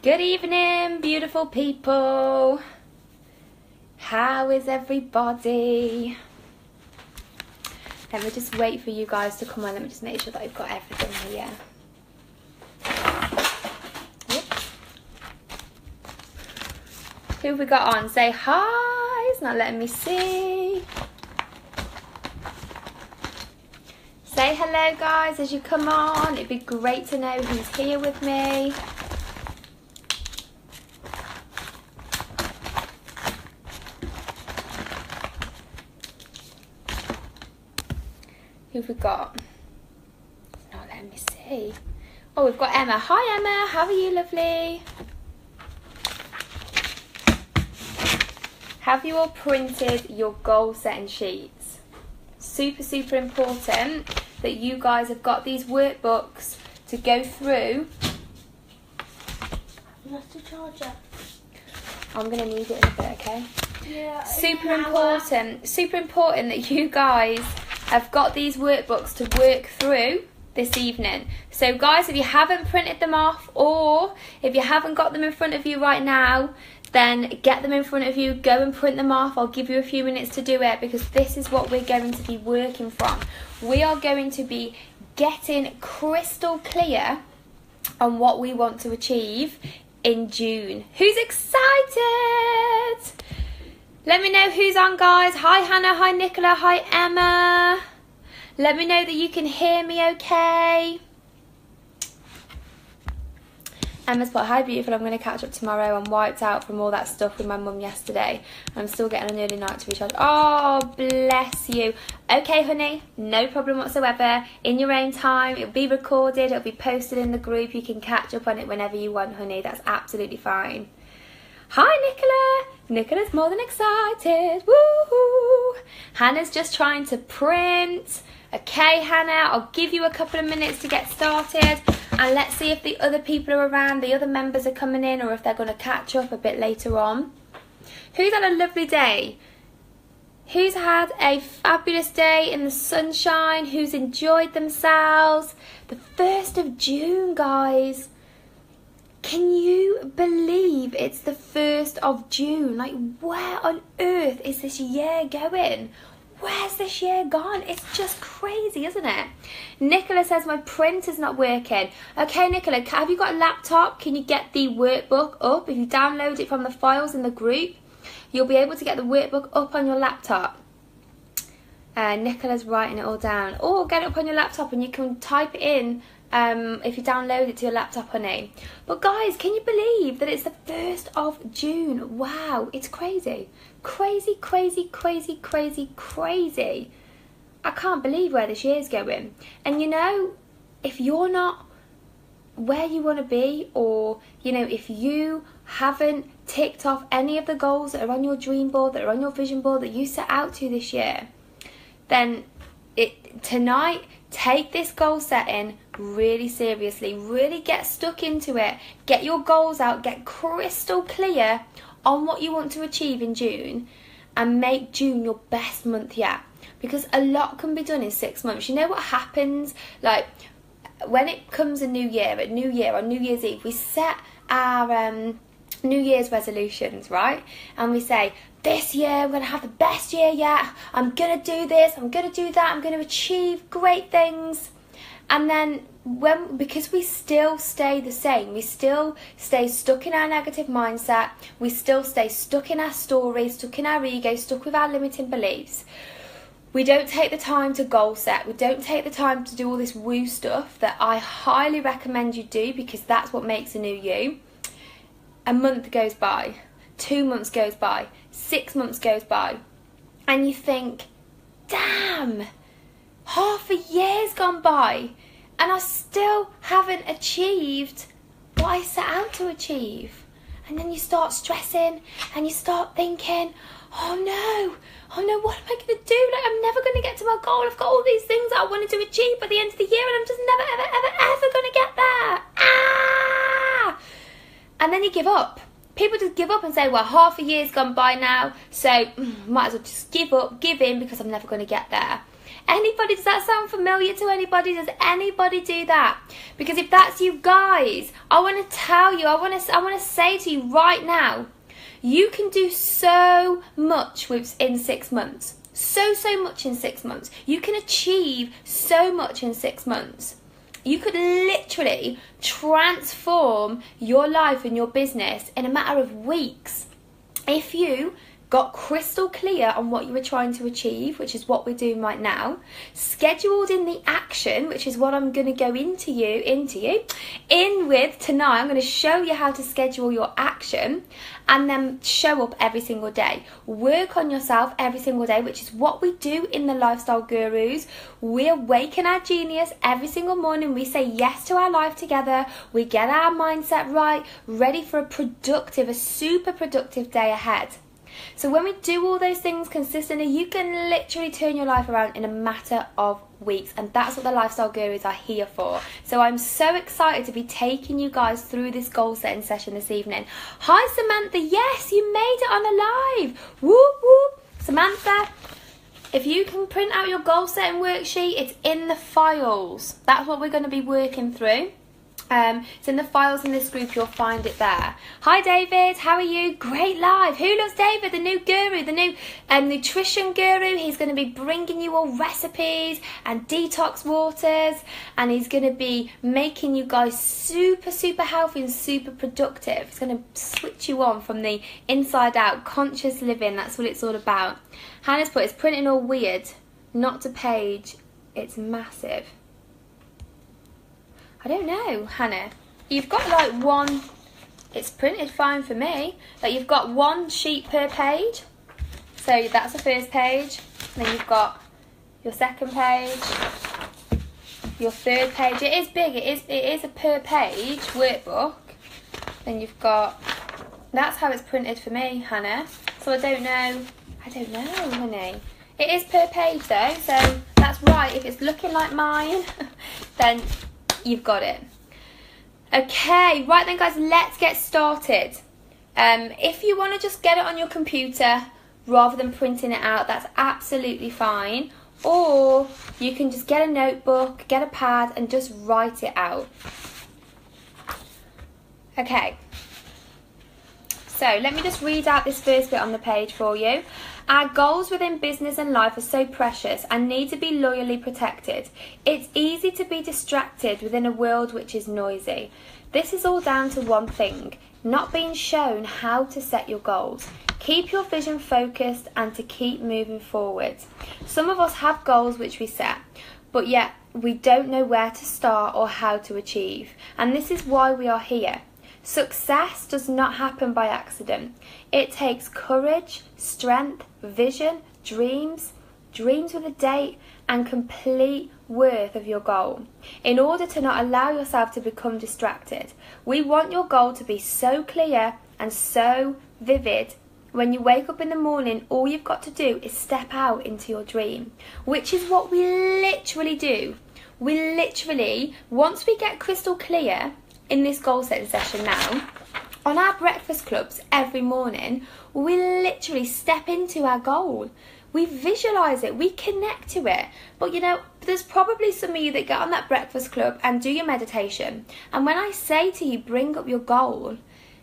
Good evening, beautiful people. How is everybody? Let me just wait for you guys to come on. Let me just make sure that I've got everything here. Who have we got on? Say hi. It's not letting me see. Say hello, guys, as you come on. It'd be great to know who's here with me. Who have we got? It's not letting me see. Oh, we've got Emma. Hi, Emma. How are you, lovely? Have you all printed your goal setting sheets? Super, super important that you guys have got these workbooks to go through. I've lost the charger. I'm going to need it in a bit, okay? Yeah. Super important that you guys have got these workbooks to work through this evening. So guys, if you haven't printed them off, or if you haven't got them in front of you right now, then get them in front of you, go and print them off. I'll give you a few minutes to do it, because this is what we're going to be working from. We are going to be getting crystal clear on what we want to achieve in June. Who's excited? Let me know who's on, guys. Hi Hannah, hi Nicola, hi Emma. Let me know that you can hear me okay. Emma's put, hi beautiful, I'm going to catch up tomorrow. I'm wiped out from all that stuff with my mum yesterday. I'm still getting an early night to recharge. Oh, bless you. Okay, honey, no problem whatsoever. In your own time, it'll be recorded, it'll be posted in the group. You can catch up on it whenever you want, honey. That's absolutely fine. Hi, Nicola. Nicola's more than excited. Woohoo! Hannah's just trying to print. Okay, Hannah, I'll give you a couple of minutes to get started, and let's see if the other people are around, the other members are coming in, or if they're going to catch up a bit later on. Who's had a lovely day? Who's had a fabulous day in the sunshine? Who's enjoyed themselves? The 1st of June, guys. Can you believe it's the 1st of June? Like, where on earth is this year going? Where's this year gone? It's just crazy, isn't it? Nicola says my printer's not working. Okay, Nicola, have you got a laptop? Can you get the workbook up? If you download it from the files in the group, you'll be able to get the workbook up on your laptop. Nicola's writing it all down. Or get it up on your laptop and you can type it in if you download it to your laptop, honey. But guys, can you believe that it's the 1st of June? Wow, it's crazy. Crazy, crazy, crazy, crazy, crazy. I can't believe where this year's going. And you know, if you're not where you want to be, or you know, if you haven't ticked off any of the goals that are on your dream board, that are on your vision board, that you set out to this year, then tonight, take this goal setting really seriously. Really get stuck into it. Get your goals out. Get crystal clear on what you want to achieve in June, and make June your best month yet, because a lot can be done in 6 months. You know what happens, like when it comes a new year, on New Year's Eve, we set our New Year's resolutions, right? And we say, this year I'm going to have the best year yet, I'm going to do this, I'm going to do that, I'm going to achieve great things. And then because we still stay the same, we still stay stuck in our negative mindset, we still stay stuck in our story, stuck in our ego, stuck with our limiting beliefs, we don't take the time to goal set, we don't take the time to do all this woo stuff that I highly recommend you do, because that's what makes a new you. A month goes by, 2 months goes by, 6 months goes by, and you think, damn, half a year's gone by and I still haven't achieved what I set out to achieve. And then you start stressing and you start thinking, oh no, what am I going to do? Like, I'm never going to get to my goal. I've got all these things that I wanted to achieve by the end of the year and I'm just never, ever going to get there. Ah! And then you give up. People just give up and say, well, half a year's gone by now, so might as well just give up, give in, because I'm never going to get there. Anybody, does that sound familiar to anybody? Does anybody do that? Because if that's you guys, I want to tell you, I want to say to you right now, you can do so much in 6 months. So much in 6 months. You can achieve so much in 6 months. You could literally transform your life and your business in a matter of weeks if you got crystal clear on what you were trying to achieve, which is what we're doing right now, scheduled in the action, which is what I'm going to go into in with tonight. I'm going to show you how to schedule your action and then show up every single day. Work on yourself every single day, which is what we do in the Lifestyle Gurus. We awaken our genius every single morning. We say yes to our life together. We get our mindset right, ready for a super productive day ahead. So when we do all those things consistently, you can literally turn your life around in a matter of weeks, and that's what the Lifestyle Gurus are here for. So I'm so excited to be taking you guys through this goal setting session this evening. Hi Samantha, yes, you made it on a live. Whoop whoop. Samantha, if you can print out your goal setting worksheet, it's in the files. That's what we're going to be working through. It's in the files in this group, you'll find it there. Hi David, how are you? Great live. Who loves David, the new guru, the new nutrition guru? He's going to be bringing you all recipes and detox waters, and he's going to be making you guys super healthy and super productive. He's going to switch you on from the inside out, conscious living. That's what it's all about. Hannah's put, it's printing all weird, not to page, it's massive. I don't know, Hannah. You've got like one, it's printed fine for me, but you've got one sheet per page. So that's the first page. Then you've got your second page, your third page. It is big, it is a per page workbook. Then you've got, that's how it's printed for me, Hannah. So I don't know, honey. It is per page though, so that's right. If it's looking like mine, then you've got it. Okay, right then guys, let's get started. If you want to just get it on your computer rather than printing it out, that's absolutely fine. Or you can just get a notebook, get a pad and just write it out. Okay, so let me just read out this first bit on the page for you. Our goals within business and life are so precious and need to be loyally protected. It's easy to be distracted within a world which is noisy. This is all down to one thing, not being shown how to set your goals. Keep your vision focused and to keep moving forward. Some of us have goals which we set, but yet we don't know where to start or how to achieve. And this is why we are here. Success does not happen by accident. It takes courage, strength, vision, dreams with a date, and complete worth of your goal in order to not allow yourself to become distracted. We want your goal to be so clear and so vivid. When you wake up in the morning, all you've got to do is step out into your dream, which is what we literally do. We literally, once we get crystal clear in this goal setting session now, on our breakfast clubs every morning, we literally step into our goal. We visualise it, we connect to it. But you know, there's probably some of you that get on that breakfast club and do your meditation. And when I say to you, bring up your goal,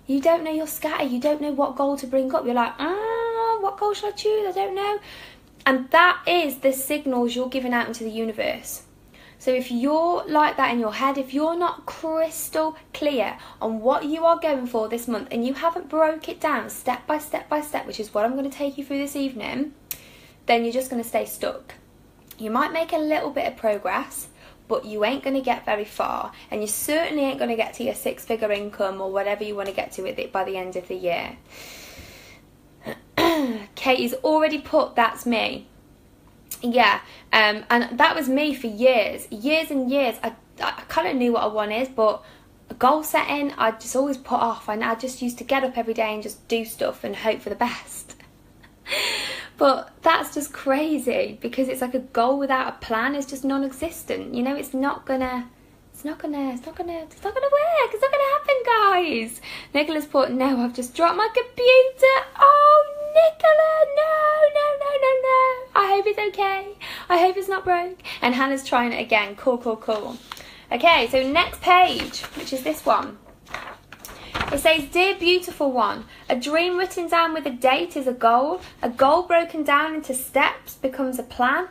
you don't know, you're scattered, you don't know what goal to bring up. You're like, what goal should I choose? I don't know. And that is the signals you're giving out into the universe. So if you're like that in your head, if you're not crystal clear on what you are going for this month and you haven't broke it down step by step, which is what I'm going to take you through this evening, then you're just going to stay stuck. You might make a little bit of progress, but you ain't going to get very far, and you certainly ain't going to get to your 6-figure income or whatever you want to get to with it by the end of the year. Katie's already put, that's me. Yeah, and that was me for years and years. I kind of knew what I wanted, but goal setting I just always put off, and I just used to get up every day and just do stuff and hope for the best. But that's just crazy, because it's like a goal without a plan is just non-existent. You know, it's not gonna work. It's not gonna happen, guys. Nicola's put, no, I've just dropped my computer. Oh, Nicola, no. I hope it's okay. I hope it's not broke. And Hannah's trying it again. Cool, cool, cool. Okay, so next page, which is this one. It says, dear beautiful one, a dream written down with a date is a goal broken down into steps becomes a plan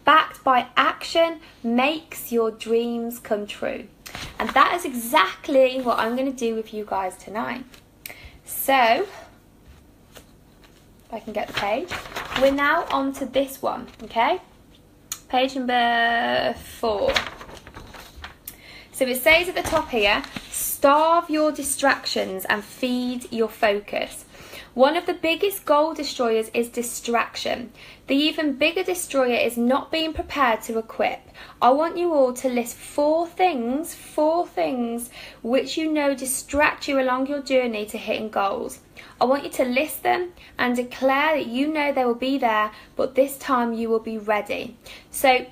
backed by action makes your dreams come true. And that is exactly what I'm going to do with you guys tonight. So, if I can get the page, we're now on to this one, okay? Page number 4. So it says at the top here, starve your distractions and feed your focus. One of the biggest goal destroyers is distraction. The even bigger destroyer is not being prepared to equip. I want you all to list 4 things which you know distract you along your journey to hitting goals. I want you to list them and declare that you know they will be there, but this time you will be ready. So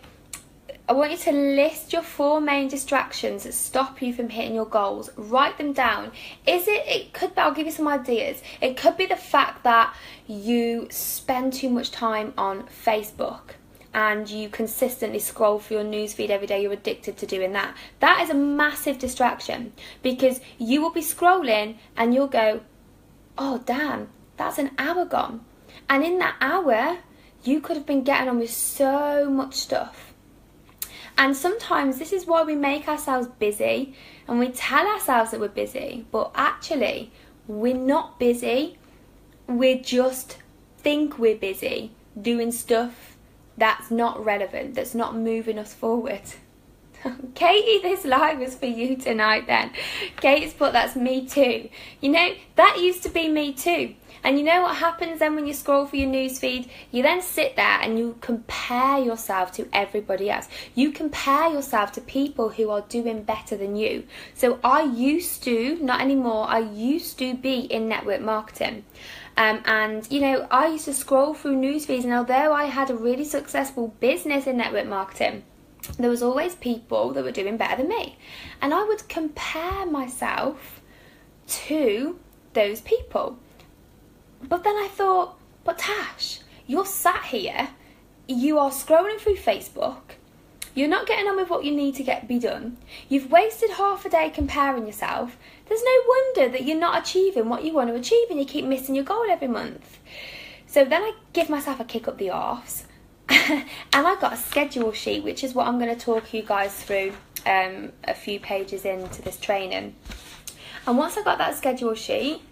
I want you to list your 4 main distractions that stop you from hitting your goals. Write them down. It could be, I'll give you some ideas. It could be the fact that you spend too much time on Facebook and you consistently scroll through your newsfeed every day. You're addicted to doing that. That is a massive distraction because you will be scrolling and you'll go, oh damn, that's an hour gone. And in that hour, you could have been getting on with so much stuff. And sometimes this is why we make ourselves busy and we tell ourselves that we're busy, but actually we're not busy. We just think we're busy doing stuff that's not relevant, that's not moving us forward. Katie, this live is for you tonight then. Katie's put, that's me too. You know, that used to be me too. And you know what happens then when you scroll through your newsfeed? You then sit there and you compare yourself to everybody else. You compare yourself to people who are doing better than you. So I used to, not anymore, I used to be in network marketing. And, you know, I used to scroll through newsfeeds, and although I had a really successful business in network marketing, there was always people that were doing better than me. And I would compare myself to those people. But then I thought, but Tash, you're sat here, you are scrolling through Facebook, you're not getting on with what you need to be done, you've wasted half a day comparing yourself, there's no wonder that you're not achieving what you want to achieve and you keep missing your goal every month. So then I give myself a kick up the arse and I got a schedule sheet, which is what I'm going to talk you guys through a few pages into this training. And once I got that schedule sheet,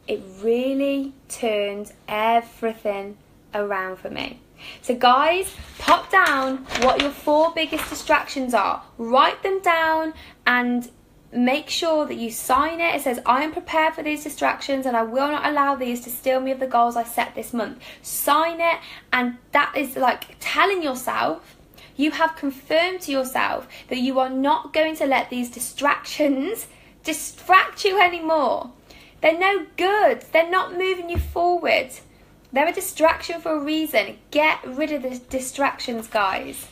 it really turned everything around for me. So guys, pop down what your 4 biggest distractions are. Write them down and make sure that you sign it. It says, I am prepared for these distractions and I will not allow these to steal me of the goals I set this month. Sign it, and that is like telling yourself, you have confirmed to yourself that you are not going to let these distractions distract you anymore. They're no good. They're not moving you forward. They're a distraction for a reason. Get rid of the distractions, guys.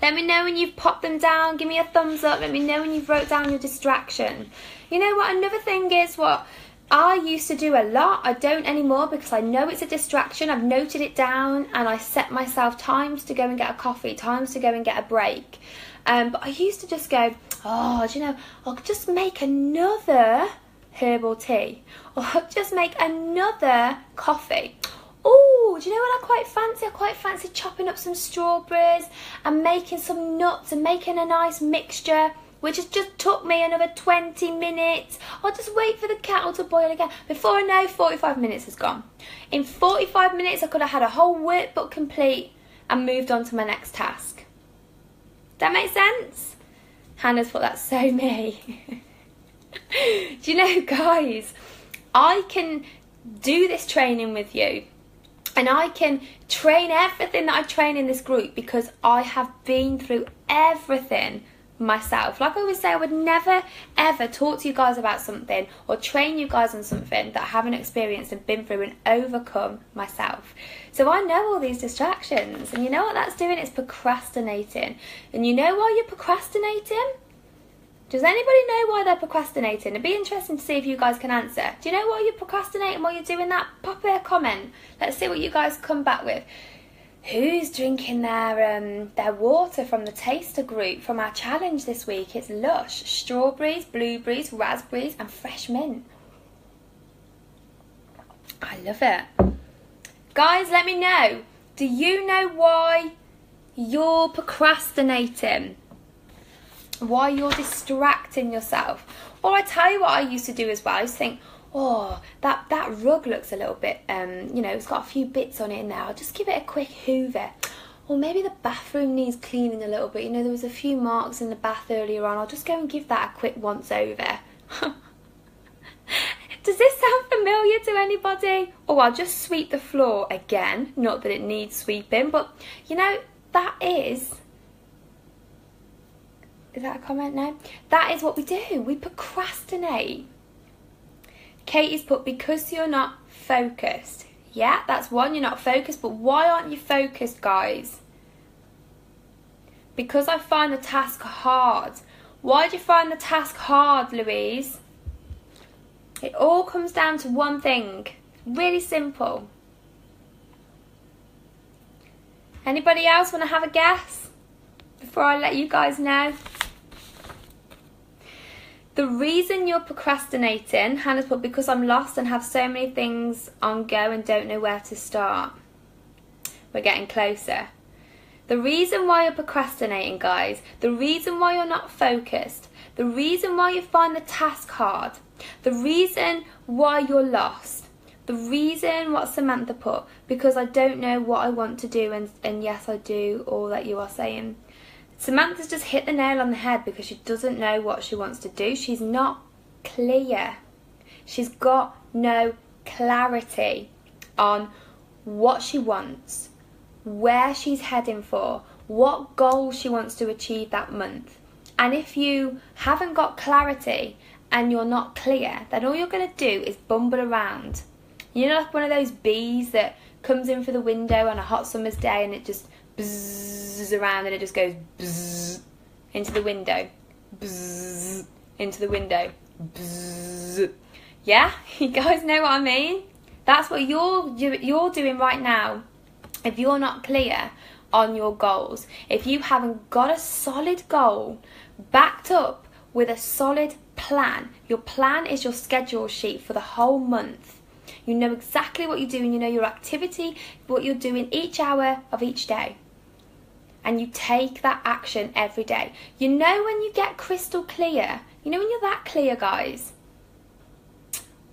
Let me know when you've popped them down. Give me a thumbs up. Let me know when you've wrote down your distraction. You know what? Another thing is what I used to do a lot. I don't anymore because I know it's a distraction. I've noted it down and I set myself times to go and get a coffee, times to go and get a break. But I used to just go, oh, do you know, I'll just make another herbal tea, or just make another coffee. Oh, do you know what I quite fancy? I quite fancy chopping up some strawberries and making some nuts and making a nice mixture, which has just took me another 20 minutes. I'll just wait for the kettle to boil again. Before I know, 45 minutes has gone. In 45 minutes, I could have had a whole workbook complete and moved on to my next task. That makes sense? Hannah's thought, that's so me. Do you know, guys, I can do this training with you and I can train everything that I train in this group because I have been through everything myself. Like I always say, I would never ever talk to you guys about something or train you guys on something that I haven't experienced and been through and overcome myself. So I know all these distractions, and you know what that's doing? It's procrastinating. And you know why you're procrastinating? Does anybody know why they're procrastinating? It'd be interesting to see if you guys can answer. Do you know why you're procrastinating while you're doing that? Pop a comment. Let's see what you guys come back with. Who's drinking their water from the taster group from our challenge this week? It's Lush, strawberries, blueberries, raspberries and fresh mint. I love it. Guys, let me know. Do you know why you're procrastinating? Why you're distracting yourself? Or I tell you what I used to do as well. I used to think, oh, that rug looks a little bit, it's got a few bits on it in there. I'll just give it a quick hoover. Or maybe the bathroom needs cleaning a little bit. There was a few marks in the bath earlier on. I'll just go and give that a quick once over. Does this sound familiar to anybody? Oh, I'll just sweep the floor again. Not that it needs sweeping, but that is... Is that a comment? No? That is what we do. We procrastinate. Katie's put, because you're not focused. Yeah, that's one, you're not focused, but why aren't you focused, guys? Because I find the task hard. Why do you find the task hard, Louise? It all comes down to one thing. Really simple. Anybody else want to have a guess before I let you guys know? The reason you're procrastinating, Hannah's put, because I'm lost and have so many things on go and don't know where to start. We're getting closer. The reason why you're procrastinating, guys, the reason why you're not focused, the reason why you find the task hard, the reason why you're lost, the reason what Samantha put, because I don't know what I want to do and yes I do, all that you are saying. Samantha's just hit the nail on the head because she doesn't know what she wants to do. She's not clear. She's got no clarity on what she wants, where she's heading for, what goal she wants to achieve that month. And if you haven't got clarity and you're not clear, then all you're going to do is bumble around. Like one of those bees that comes in through the window on a hot summer's day and it just bzzz around and it just goes bzzz into the window, bzzz into the window, bzzz. Yeah, you guys know what I mean? That's what you're doing right now. If you're not clear on your goals, if you haven't got a solid goal backed up with a solid plan, your plan is your schedule sheet for the whole month. You know exactly what you're doing, you know your activity, what you're doing each hour of each day. And you take that action every day. You know when you get crystal clear, when you're that clear, guys,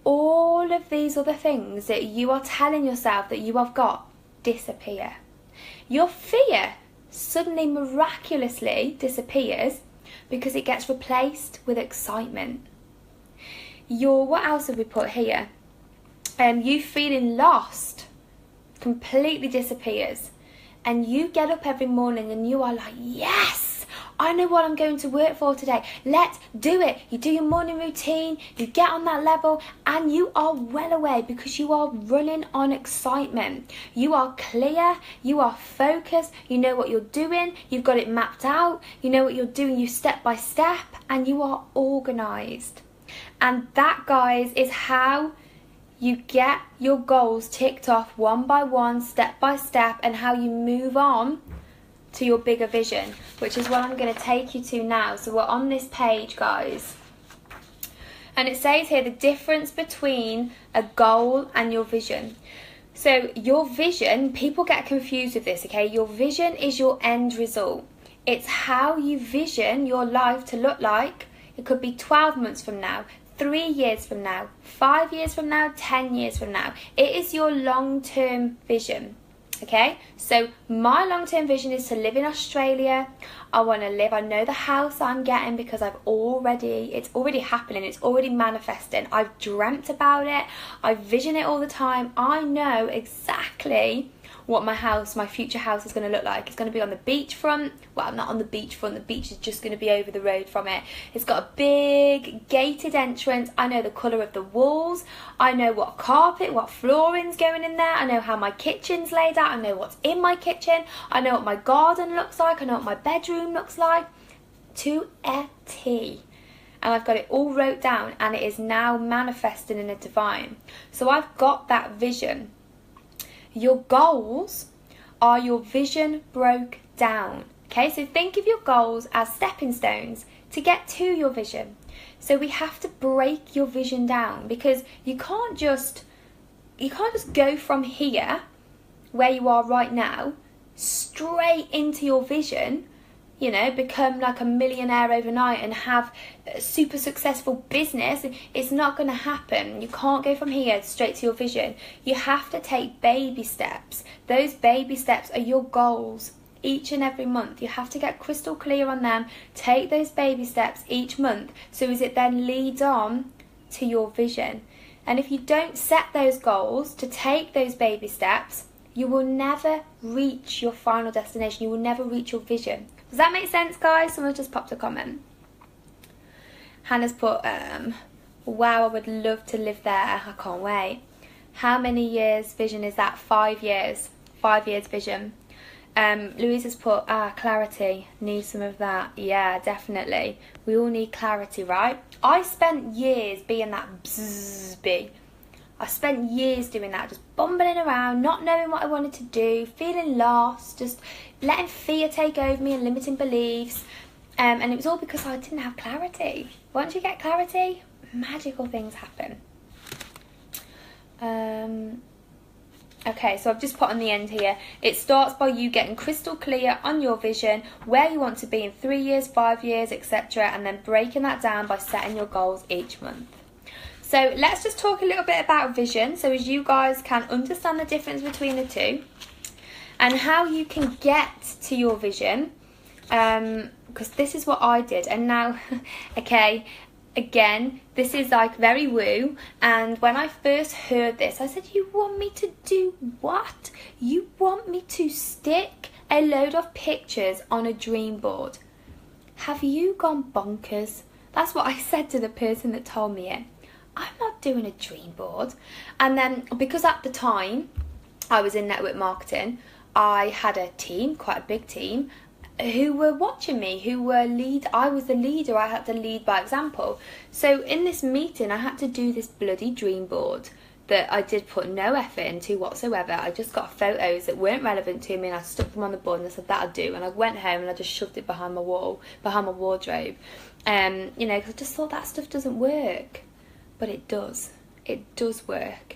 all of these other things that you are telling yourself that you have got disappear. Your fear suddenly miraculously disappears because it gets replaced with excitement. What else have we put here? You feeling lost completely disappears. And you get up every morning and you are like, yes, I know what I'm going to work for today. Let's do it. You do your morning routine, you get on that level, and you are well away because you are running on excitement. You are clear, you are focused, you know what you're doing, you've got it mapped out, you know what you're doing, you step by step, and you are organised. And that, guys, is how you get your goals ticked off one by one, step by step, and how you move on to your bigger vision, which is what I'm going to take you to now. So we're on this page, guys. And it says here the difference between a goal and your vision. So your vision, people get confused with this, okay? Your vision is your end result. It's how you vision your life to look like. It could be 12 months from now, 3 years from now, 5 years from now, 10 years from now. It is your long-term vision, okay? So my long-term vision is to live in Australia. I want to live, I know the house I'm getting because it's already happening, it's already manifesting. I've dreamt about it, I vision it all the time. I know exactly what my future house is going to look like. It's going to be on the beachfront. Well, not on the beachfront, the beach is just going to be over the road from it. It's got a big gated entrance. I know the colour of the walls. I know what carpet, what flooring's going in there. I know how my kitchen's laid out. I know what's in my kitchen. I know what my garden looks like. I know what my bedroom looks like. To a T. and I've got it all wrote down, and it is now manifesting in a divine. So I've got that vision. Your goals are your vision broke down. Okay, so think of your goals as stepping stones to get to your vision. So we have to break your vision down, because you can't just go from here, where you are right now, straight into your vision, you know, become like a millionaire overnight and have a super successful business. It's not going to happen. You can't go from here straight to your vision. You have to take baby steps. Those baby steps are your goals each and every month. You have to get crystal clear on them. Take those baby steps each month, so as it then leads on to your vision. And if you don't set those goals to take those baby steps, you will never reach your final destination. You will never reach your vision. Does that make sense, guys? Someone just popped a comment. Hannah's put, wow, I would love to live there. I can't wait. How many years vision is that? 5 years. 5 years vision. Louisa's put, clarity. Need some of that. Yeah, definitely. We all need clarity, right? I spent years being that bzzz-bee. I spent years doing that, just bumbling around, not knowing what I wanted to do, feeling lost, just letting fear take over me and limiting beliefs. And it was all because I didn't have clarity. Once you get clarity, magical things happen. Okay, so I've just put on the end here. It starts by you getting crystal clear on your vision, where you want to be in 3 years, 5 years, etc. And then breaking that down by setting your goals each month. So let's just talk a little bit about vision, so as you guys can understand the difference between the two and how you can get to your vision, because this is what I did. And now, okay, again, this is like very woo, and when I first heard this, I said, you want me to do what? You want me to stick a load of pictures on a dream board? Have you gone bonkers? That's what I said to the person that told me it. I'm not doing a dream board. And then, because at the time I was in network marketing, I had a team, quite a big team, who were watching me, I was the leader. I had to lead by example. So in this meeting, I had to do this bloody dream board that I did put no effort into whatsoever. I just got photos that weren't relevant to me, and I stuck them on the board and I said, that'll do. And I went home and I just shoved it behind my wall, behind my wardrobe. You know, because I just thought that stuff doesn't work. But it does. It does work.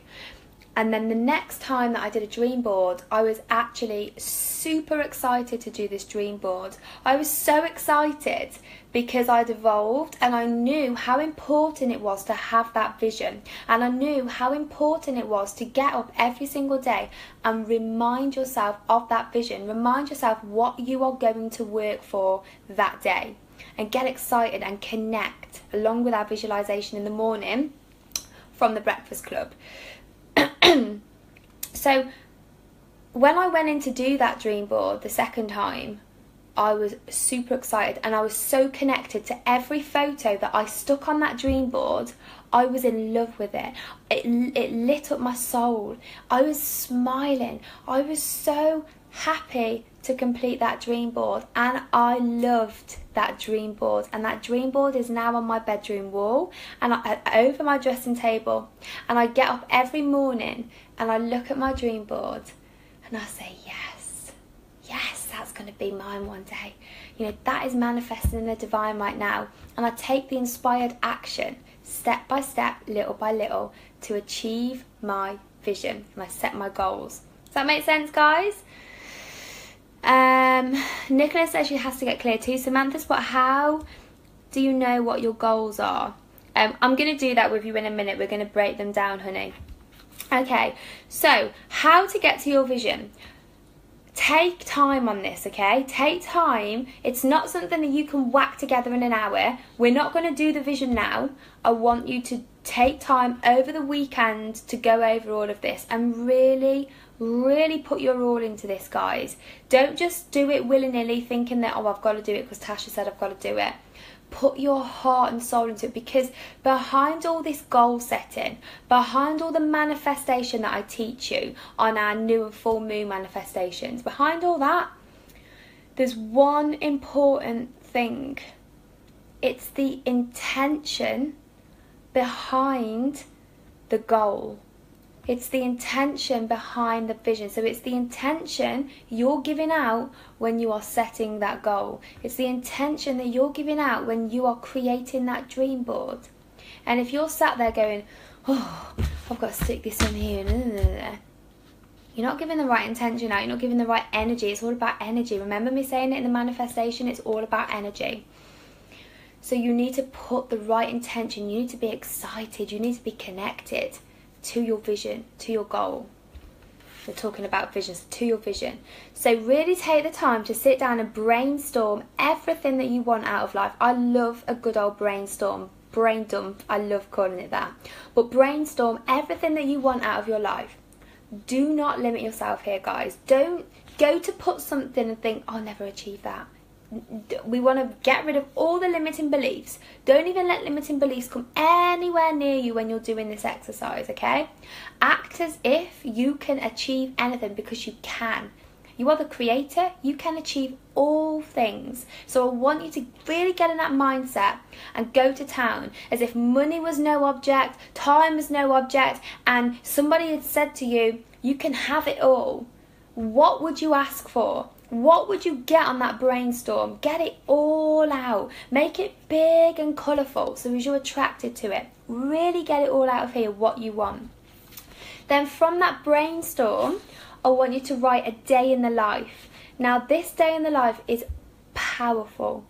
And then the next time that I did a dream board, I was actually super excited to do this dream board. I was so excited because I'd evolved, and I knew how important it was to have that vision. And I knew how important it was to get up every single day and remind yourself of that vision. Remind yourself what you are going to work for that day. And get excited and connect, along with our visualization in the morning from the Breakfast Club. So when I went in to do that dream board the second time, I was super excited, and I was so connected to every photo that I stuck on that dream board. I was in love with it. It lit up my soul. I was smiling. I was so happy to complete that dream board, and I loved that dream board. And that dream board is now on my bedroom wall and over my dressing table, and I get up every morning and I look at my dream board and I say, yes, that's going to be mine one day. You know, that is manifesting in the divine right now. And I take the inspired action step by step, little by little, to achieve my vision, and I set my goals. Does that make sense, guys? Nicola says she has to get clear too. Samantha's put, how do you know what your goals are? I'm going to do that with you in a minute. We're going to break them down, honey. Okay, so how to get to your vision. Take time on this, okay? Take time. It's not something that you can whack together in an hour. We're not going to do the vision now. I want you to take time over the weekend to go over all of this and really put your all into this, guys. Don't just do it willy-nilly thinking that, oh, I've got to do it because Tasha said I've got to do it. Put your heart and soul into it, because behind all this goal setting, behind all the manifestation that I teach you on our new and full moon manifestations, behind all that, there's one important thing It's the intention behind the goal. It's the intention behind the vision. So it's the intention you're giving out when you are setting that goal. It's the intention that you're giving out when you are creating that dream board. And if you're sat there going, oh, I've got to stick this on here, you're not giving the right intention out. You're not giving the right energy. It's all about energy. Remember me saying it in the manifestation? It's all about energy. So you need to put the right intention. You need to be excited. You need to be connected to your vision, to your goal. We're talking about visions, to your vision. So really take the time to sit down and brainstorm everything that you want out of life. I love a good old brainstorm. Brain dump, I love calling it that. But brainstorm everything that you want out of your life. Do not limit yourself here, guys. Don't go to put something and think, I'll never achieve that. We want to get rid of all the limiting beliefs. Don't even let limiting beliefs come anywhere near you when you're doing this exercise, okay? Act as if you can achieve anything, because you can. You are the creator. You can achieve all things. So I want you to really get in that mindset and go to town as if money was no object, time was no object, and somebody had said to you, you can have it all. What would you ask for? What would you get on that brainstorm? Get it all out. Make it big and colourful so as you're attracted to it. Really get it all out of here, what you want. Then from that brainstorm, I want you to write a day in the life. Now this day in the life is powerful.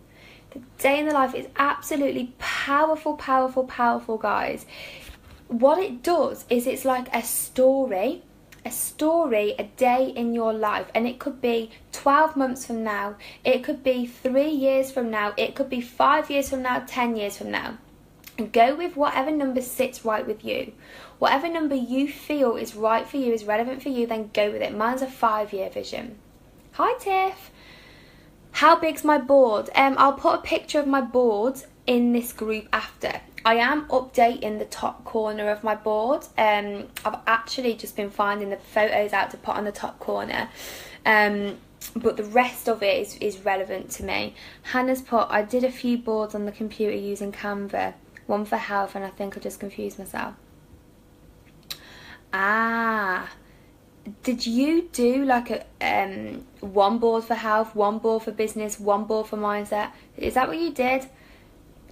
The day in the life is absolutely powerful, powerful, powerful, guys. What it does is it's like a story, a day in your life. And it could be 12 months from now. It could be 3 years from now. It could be 5 years from now, 10 years from now. And go with whatever number sits right with you. Whatever number you feel is right for you, is relevant for you, then go with it. Mine's a 5-year vision. Hi Tiff. How big's my board? I'll put a picture of my board in this group after. I am updating the top corner of my board. I've actually just been finding the photos out to put on the top corner. But the rest of it is relevant to me. Hannah's put, I did a few boards on the computer using Canva. One for health, and I think I just confused myself. Did you do like a one board for health, one board for business, one board for mindset? Is that what you did?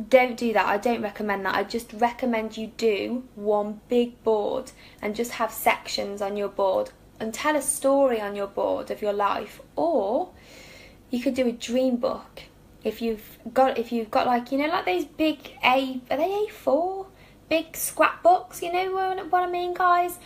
Don't do that. I don't recommend that. I just recommend you do one big board and just have sections on your board and tell a story on your board of your life. Or you could do a dream book. If you've got like, you know, like those big are they A4? Big scrapbooks, you know what I mean, guys?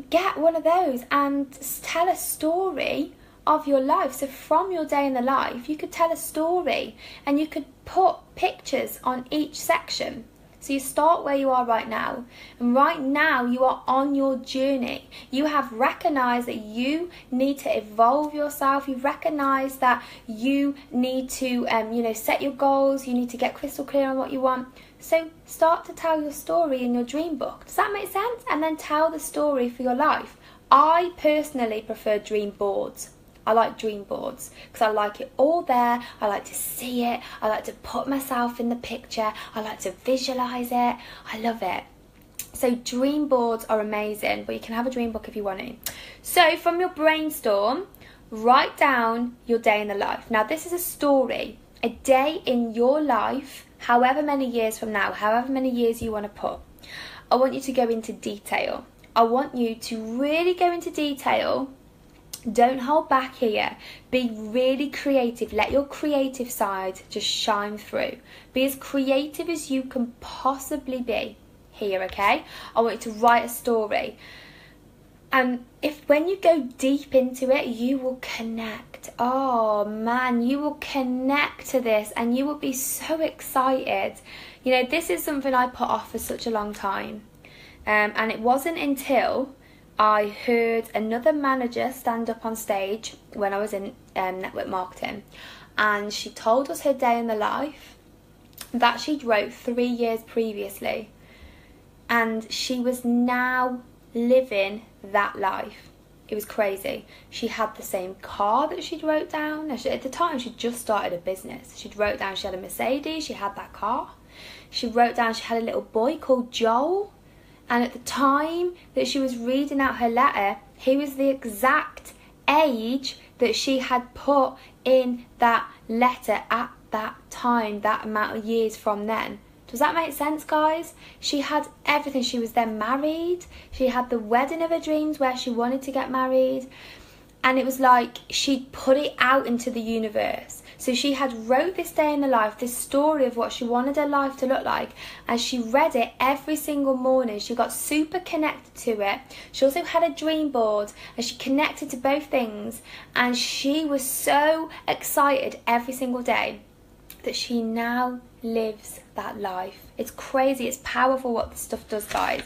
Get one of those and tell a story of your life. So from your day in the life, you could tell a story and you could put pictures on each section. So you start where you are right now, and right now you are on your journey. You have recognized that you need to evolve yourself. You've recognized that you need to set your goals. You need to get crystal clear on what you want. So start to tell your story in your dream book. Does that make sense? And then tell the story for your life. I personally prefer dream boards. I like dream boards because I like it all there. I like to see it. I like to put myself in the picture. I like to visualize it. I love it. So dream boards are amazing, but you can have a dream book if you want to. So from your brainstorm, write down your day in the life. Now this is a story, a day in your life, however many years from now, however many years you want to put. I want you to go into detail. I want you to really go into detail. Don't hold back here. Be really creative. Let your creative side just shine through. Be as creative as you can possibly be here, okay? I want you to write a story. And when you go deep into it, you will connect. Oh man, you will connect to this and you will be so excited. You know, this is something I put off for such a long time. And it wasn't until I heard another manager stand up on stage when I was in network marketing, and she told us her day in the life that she'd wrote 3 years previously, and she was now living that life. It was crazy. She had the same car that she'd wrote down. At the time, she'd just started a business. She'd wrote down she had a Mercedes, she had that car. She wrote down she had a little boy called Joel. And at the time that she was reading out her letter, he was the exact age that she had put in that letter at that time, that amount of years from then. Does that make sense, guys? She had everything. She was then married. She had the wedding of her dreams where she wanted to get married. And it was like she'd put it out into the universe. So she had wrote this day in the life, this story of what she wanted her life to look like. And she read it every single morning. She got super connected to it. She also had a dream board and she connected to both things. And she was so excited every single day that she now lives that life. It's crazy, it's powerful what this stuff does, guys.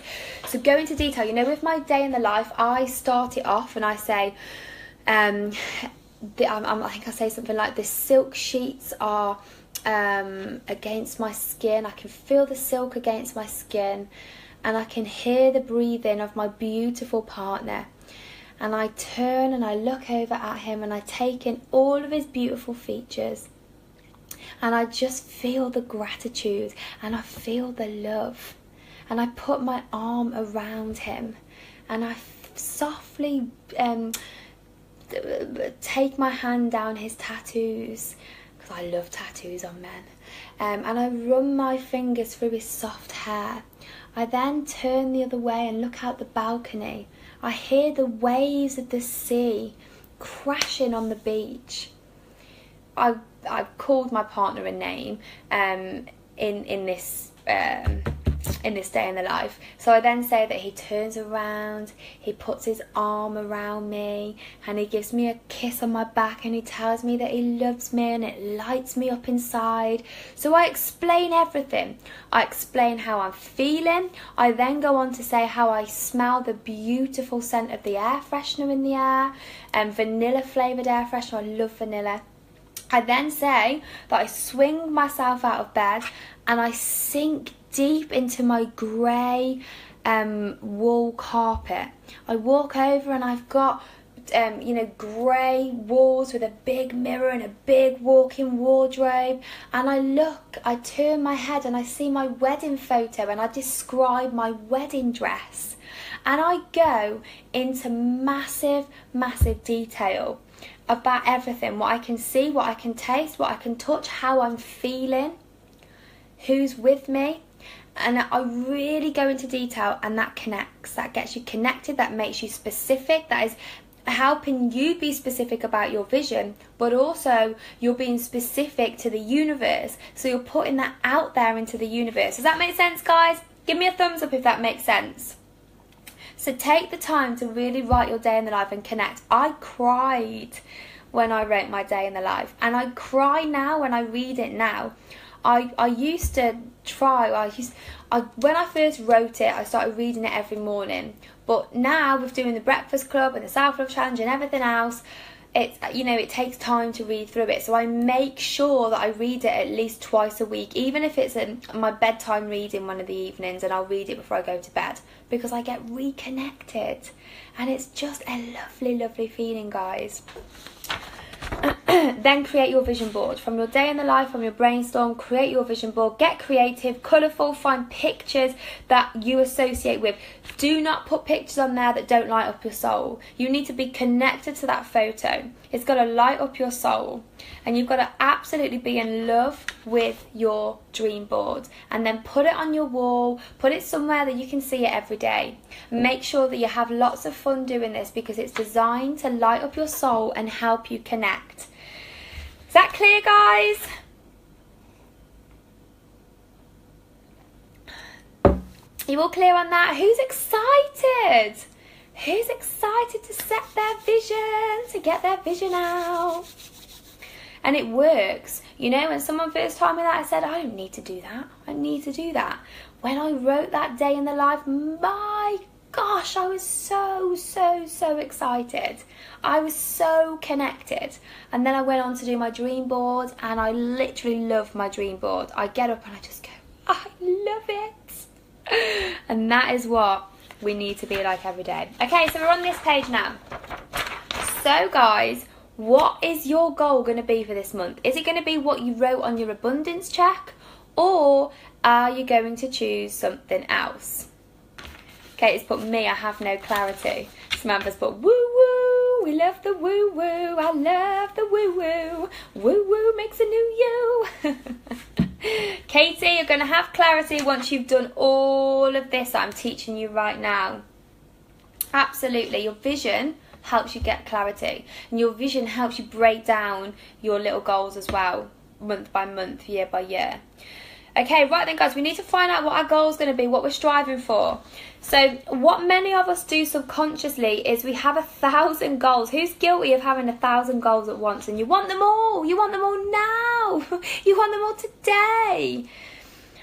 So go into detail. You know, with my day in the life, I start it off and I say, I think I say something like, the silk sheets are against my skin. I can feel the silk against my skin and I can hear the breathing of my beautiful partner. And I turn and I look over at him and I take in all of his beautiful features. And I just feel the gratitude and I feel the love. And I put my arm around him and I softly take my hand down his tattoos, because I love tattoos on men. And I run my fingers through his soft hair. I then turn the other way and look out the balcony. I hear the waves of the sea crashing on the beach. I've called my partner a name in this day in the life. So I then say that he turns around, he puts his arm around me and he gives me a kiss on my back and he tells me that he loves me and it lights me up inside. So I explain everything. I explain how I'm feeling. I then go on to say how I smell the beautiful scent of the air freshener in the air, and vanilla flavoured air freshener. I love vanilla. I then say that I swing myself out of bed and I sink deep into my grey wool carpet. I walk over and I've got grey walls with a big mirror and a big walk-in wardrobe, and I turn my head and I see my wedding photo and I describe my wedding dress, and I go into massive detail about everything, what I can see, what I can taste, what I can touch, how I'm feeling, who's with me. And I really go into detail, and that connects, that gets you connected, that makes you specific, that is helping you be specific about your vision, but also you're being specific to the universe, so you're putting that out there into the universe. Does that make sense, guys? Give me a thumbs up if that makes sense. So take the time to really write your day in the life and connect. I cried when I wrote my day in the life, and I cry now when I read it now. I used to try, when I first wrote it, I started reading it every morning. But now with doing the Breakfast Club and the Self-Love Challenge and everything else, it takes time to read through it. So I make sure that I read it at least twice a week, even if it's my bedtime reading one of the evenings, and I'll read it before I go to bed, because I get reconnected. And it's just a lovely feeling, guys. Then create your vision board. From your day in the life, from your brainstorm, create your vision board. Get creative, colourful, find pictures that you associate with. Do not put pictures on there that don't light up your soul. You need to be connected to that photo. It's got to light up your soul. And you've got to absolutely be in love with your dream board. And then put it on your wall. Put it somewhere that you can see it every day. Make sure that you have lots of fun doing this, because it's designed to light up your soul and help you connect. Is that clear, guys? You all clear on that? Who's excited? Who's excited to set their vision, to get their vision out? And it works. You know, when someone first told me that, I said, I don't need to do that. I need to do that. When I wrote that day in the life, my gosh, I was so excited. I was so connected. And then I went on to do my dream board, and I literally love my dream board. I get up and I just go, I love it. And that is what we need to be like every day. Okay, so we're on this page now. So guys, what is your goal going to be for this month? Is it going to be what you wrote on your abundance check, or are you going to choose something else? Kate's put me, I have no clarity. Samantha's put woo woo, we love the woo woo, I love the woo woo, woo woo makes a new you. Katie, you're going to have clarity once you've done all of this that I'm teaching you right now. Absolutely, your vision helps you get clarity, and your vision helps you break down your little goals as well, month by month, year by year. Okay, right then guys, we need to find out what our goal is going to be, what we're striving for. So what many of us do subconsciously is we have 1,000 goals. Who's guilty of having 1,000 goals at once? And you want them all. You want them all now. You want them all today.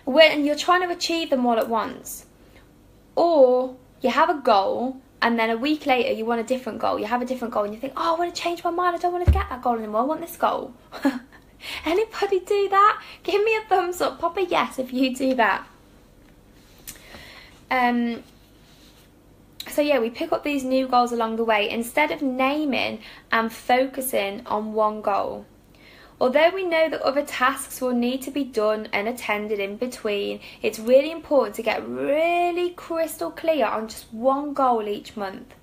And you're trying to achieve them all at once. Or you have a goal and then a week later you want a different goal. You have a different goal and you think, oh, I want to change my mind. I don't want to get that goal anymore. I want this goal. Anybody do that? Give me a thumbs up. Pop a yes if you do that. So yeah, we pick up these new goals along the way instead of naming and focusing on one goal. Although we know that other tasks will need to be done and attended in between, it's really important to get really crystal clear on just one goal each month.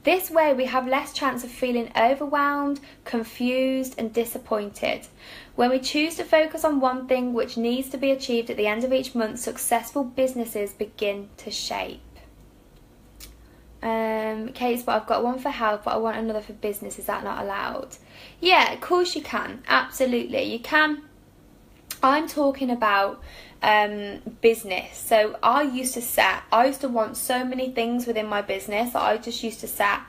This way we have less chance of feeling overwhelmed, confused and disappointed. When we choose to focus on one thing which needs to be achieved at the end of each month, successful businesses begin to shape. Kate's, but I've got one for health, but I want another for business. Is that not allowed? Yeah, of course you can. Absolutely, you can. I'm talking about business. So I used to want so many things within my business that I just used to set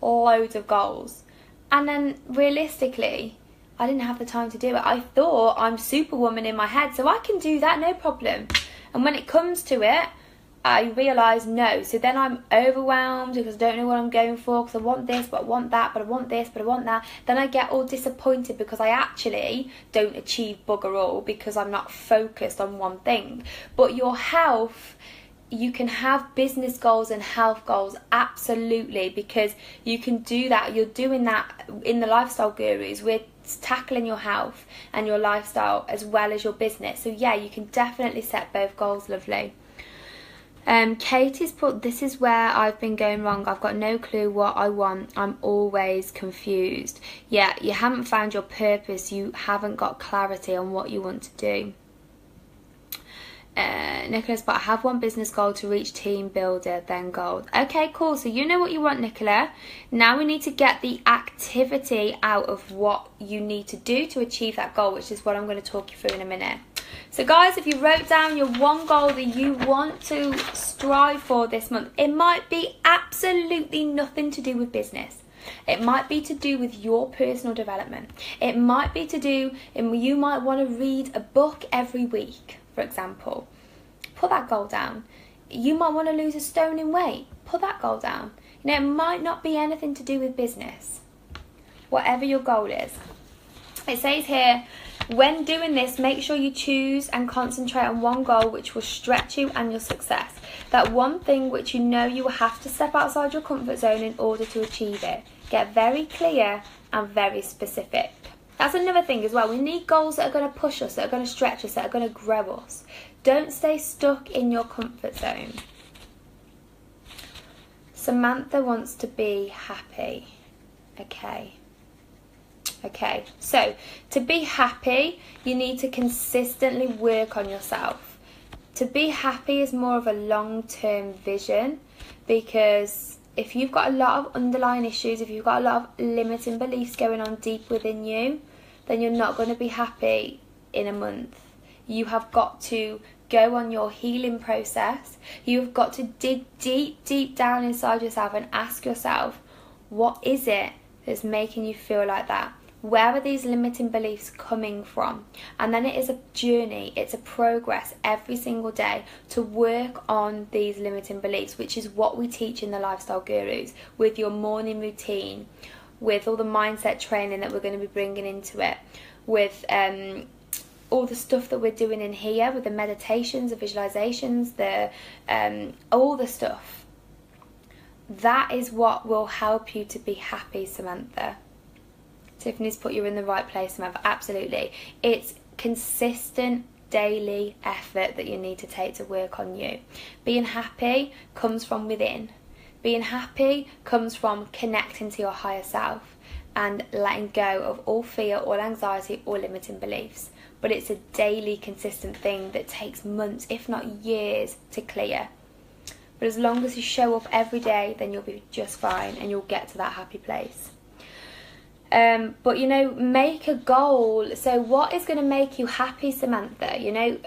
loads of goals. And then realistically, I didn't have the time to do it. I thought I'm Superwoman in my head, so I can do that, no problem. And when it comes to it, I realise no. So then I'm overwhelmed because I don't know what I'm going for, because I want this, but I want that, but I want this, but I want that. Then I get all disappointed because I actually don't achieve bugger all because I'm not focused on one thing. But your health, you can have business goals and health goals, absolutely, because you can do that. You're doing that in the Lifestyle Gurus. We're tackling your health and your lifestyle as well as your business. So yeah, you can definitely set both goals, lovely. Katie's put, this is where I've been going wrong. I've got no clue what I want. I'm always confused. Yeah, you haven't found your purpose. You haven't got clarity on what you want to do. Nicola's put, I have one business goal to reach team builder, then gold. Okay, cool. So you know what you want, Nicola. Now we need to get the activity out of what you need to do to achieve that goal, which is what I'm going to talk you through in a minute. So guys, if you wrote down your one goal that you want to strive for this month, it might be absolutely nothing to do with business. It might be to do with your personal development. It might be to do, you might want to read a book every week, for example. Put that goal down. You might want to lose a stone in weight. Put that goal down. You know, it might not be anything to do with business. Whatever your goal is. It says here, when doing this, make sure you choose and concentrate on one goal which will stretch you and your success. That one thing which you know you will have to step outside your comfort zone in order to achieve it. Get very clear and very specific. That's another thing as well. We need goals that are going to push us, that are going to stretch us, that are going to grow us. Don't stay stuck in your comfort zone. Samantha wants to be happy. Okay, so to be happy, you need to consistently work on yourself. To be happy is more of a long-term vision, because if you've got a lot of underlying issues, if you've got a lot of limiting beliefs going on deep within you, then you're not going to be happy in a month. You have got to go on your healing process. You've got to dig deep down inside yourself and ask yourself, what is it that's making you feel like that? Where are these limiting beliefs coming from? And then it is a journey, it's a progress every single day to work on these limiting beliefs, which is what we teach in the Lifestyle Gurus, with your morning routine, with all the mindset training that we're going to be bringing into it, with all the stuff that we're doing in here, with the meditations, the visualizations, all the stuff. that is what will help you to be happy, Samantha. Tiffany's put you in the right place, Samantha. Absolutely. It's consistent daily effort that you need to take to work on you. Being happy comes from within. Being happy comes from connecting to your higher self and letting go of all fear, all anxiety, all limiting beliefs. But it's a daily consistent thing that takes months, if not years, to clear. But as long as you show up every day, then you'll be just fine and you'll get to that happy place. But, you know, make a goal. So what is going to make you happy, Samantha? You know,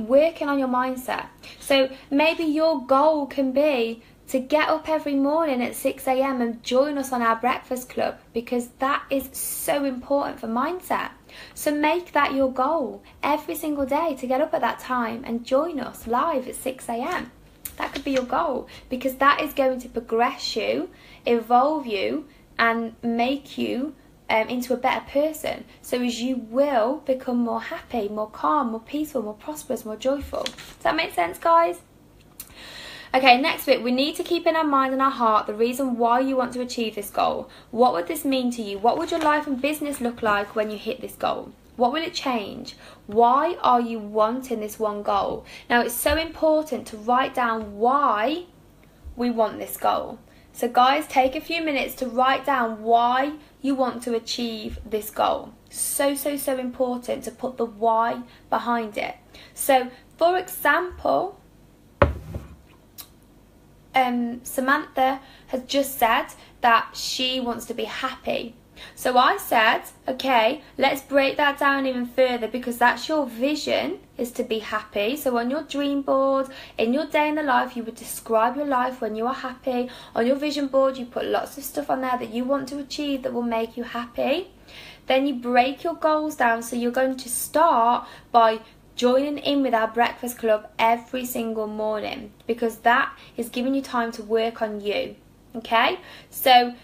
working on your mindset. So maybe your goal can be to get up every morning at 6 a.m. and join us on our breakfast club, because that is so important for mindset. So make that your goal every single day, to get up at that time and join us live at 6 a.m. That could be your goal, because that is going to progress you, evolve you, and make you into a better person. So as you will become more happy, more calm, more peaceful, more prosperous, more joyful. Does that make sense, guys? Okay, next bit, we need to keep in our mind and our heart the reason why you want to achieve this goal. What would this mean to you? What would your life and business look like when you hit this goal? What will it change? Why are you wanting this one goal? Now, it's so important to write down why we want this goal. So guys, take a few minutes to write down why you want to achieve this goal. So important to put the why behind it. So, for example, Samantha has just said that she wants to be happy. So I said, okay, let's break that down even further, because that's your vision, is to be happy. So on your dream board, in your day in the life, you would describe your life when you are happy. On your vision board, you put lots of stuff on there that you want to achieve that will make you happy. Then you break your goals down. So you're going to start by joining in with our breakfast club every single morning, because that is giving you time to work on you. Okay, so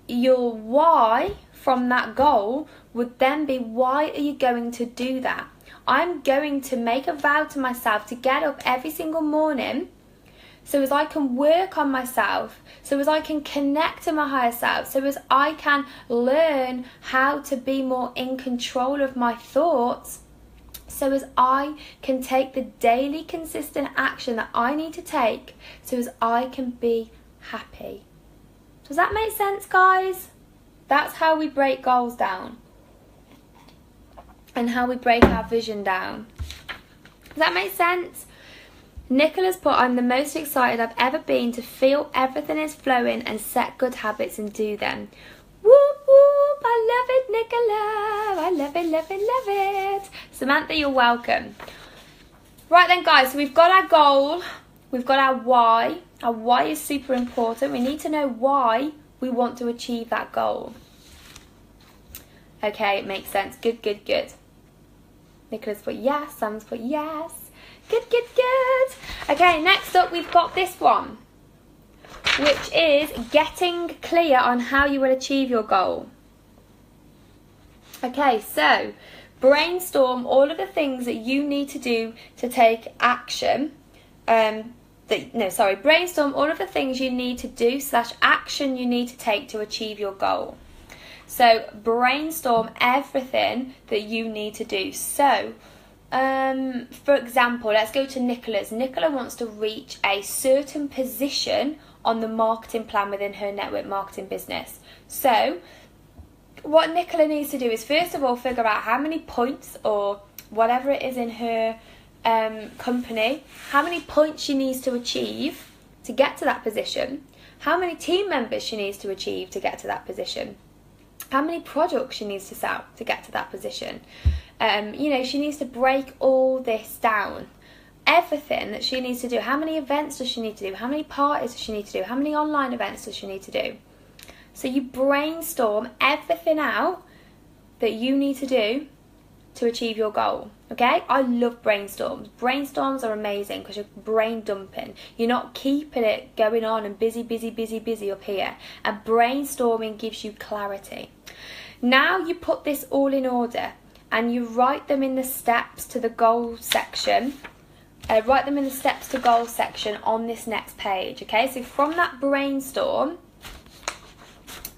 your why from that goal would then be, why are you going to do that? I'm going to make a vow to myself to get up every single morning, so as I can work on myself, so as I can connect to my higher self, so as I can learn how to be more in control of my thoughts, so as I can take the daily consistent action that I need to take, so as I can be happy. Does that make sense, guys? That's how we break goals down, and how we break our vision down. Does that make sense? Nicola's put, I'm the most excited I've ever been to feel everything is flowing and set good habits and do them. Whoop whoop, I love it, Nicola. I love it, love it, love it. Samantha, you're welcome. Right then, guys, so we've got our goal, we've got our why. Our why is super important. We need to know why we want to achieve that goal. Okay, it makes sense. Good, good, good. Nicola's put yes, Sam's put yes. Good, good, good. Okay, next up we've got this one, which is getting clear on how you will achieve your goal. Okay, so brainstorm all of the things that you need to do to take action. Brainstorm all of the things you need to do / action you need to take to achieve your goal. So brainstorm everything that you need to do. So, for example, let's go to Nicola's. Nicola wants to reach a certain position on the marketing plan within her network marketing business. So what Nicola needs to do is, first of all, figure out how many points, or whatever it is in her company, how many points she needs to achieve to get to that position, how many team members she needs to achieve to get to that position, how many products she needs to sell to get to that position. She needs to break all this down. Everything that she needs to do. How many events does she need to do? How many parties does she need to do? How many online events does she need to do? So you brainstorm everything out that you need to do to achieve your goal. Okay, I love brainstorms. Brainstorms are amazing because you're brain dumping. You're not keeping it going on and busy up here. And brainstorming gives you clarity. Now you put this all in order and you write them in the steps to the goal section write them in the steps to goal section on this next page, okay? So from that brainstorm,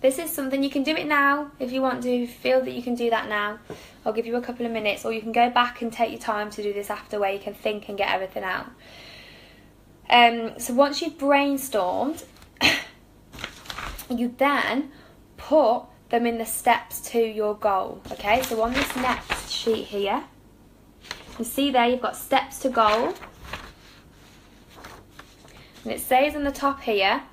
this is something you can do it now if you want to, if you feel that you can do that now. I'll give you a couple of minutes, or you can go back and take your time to do this after, where you can think and get everything out. So once you've brainstormed, you then put them in the steps to your goal, okay? So on this next sheet here, you see there you've got steps to goal, and it says on the top here,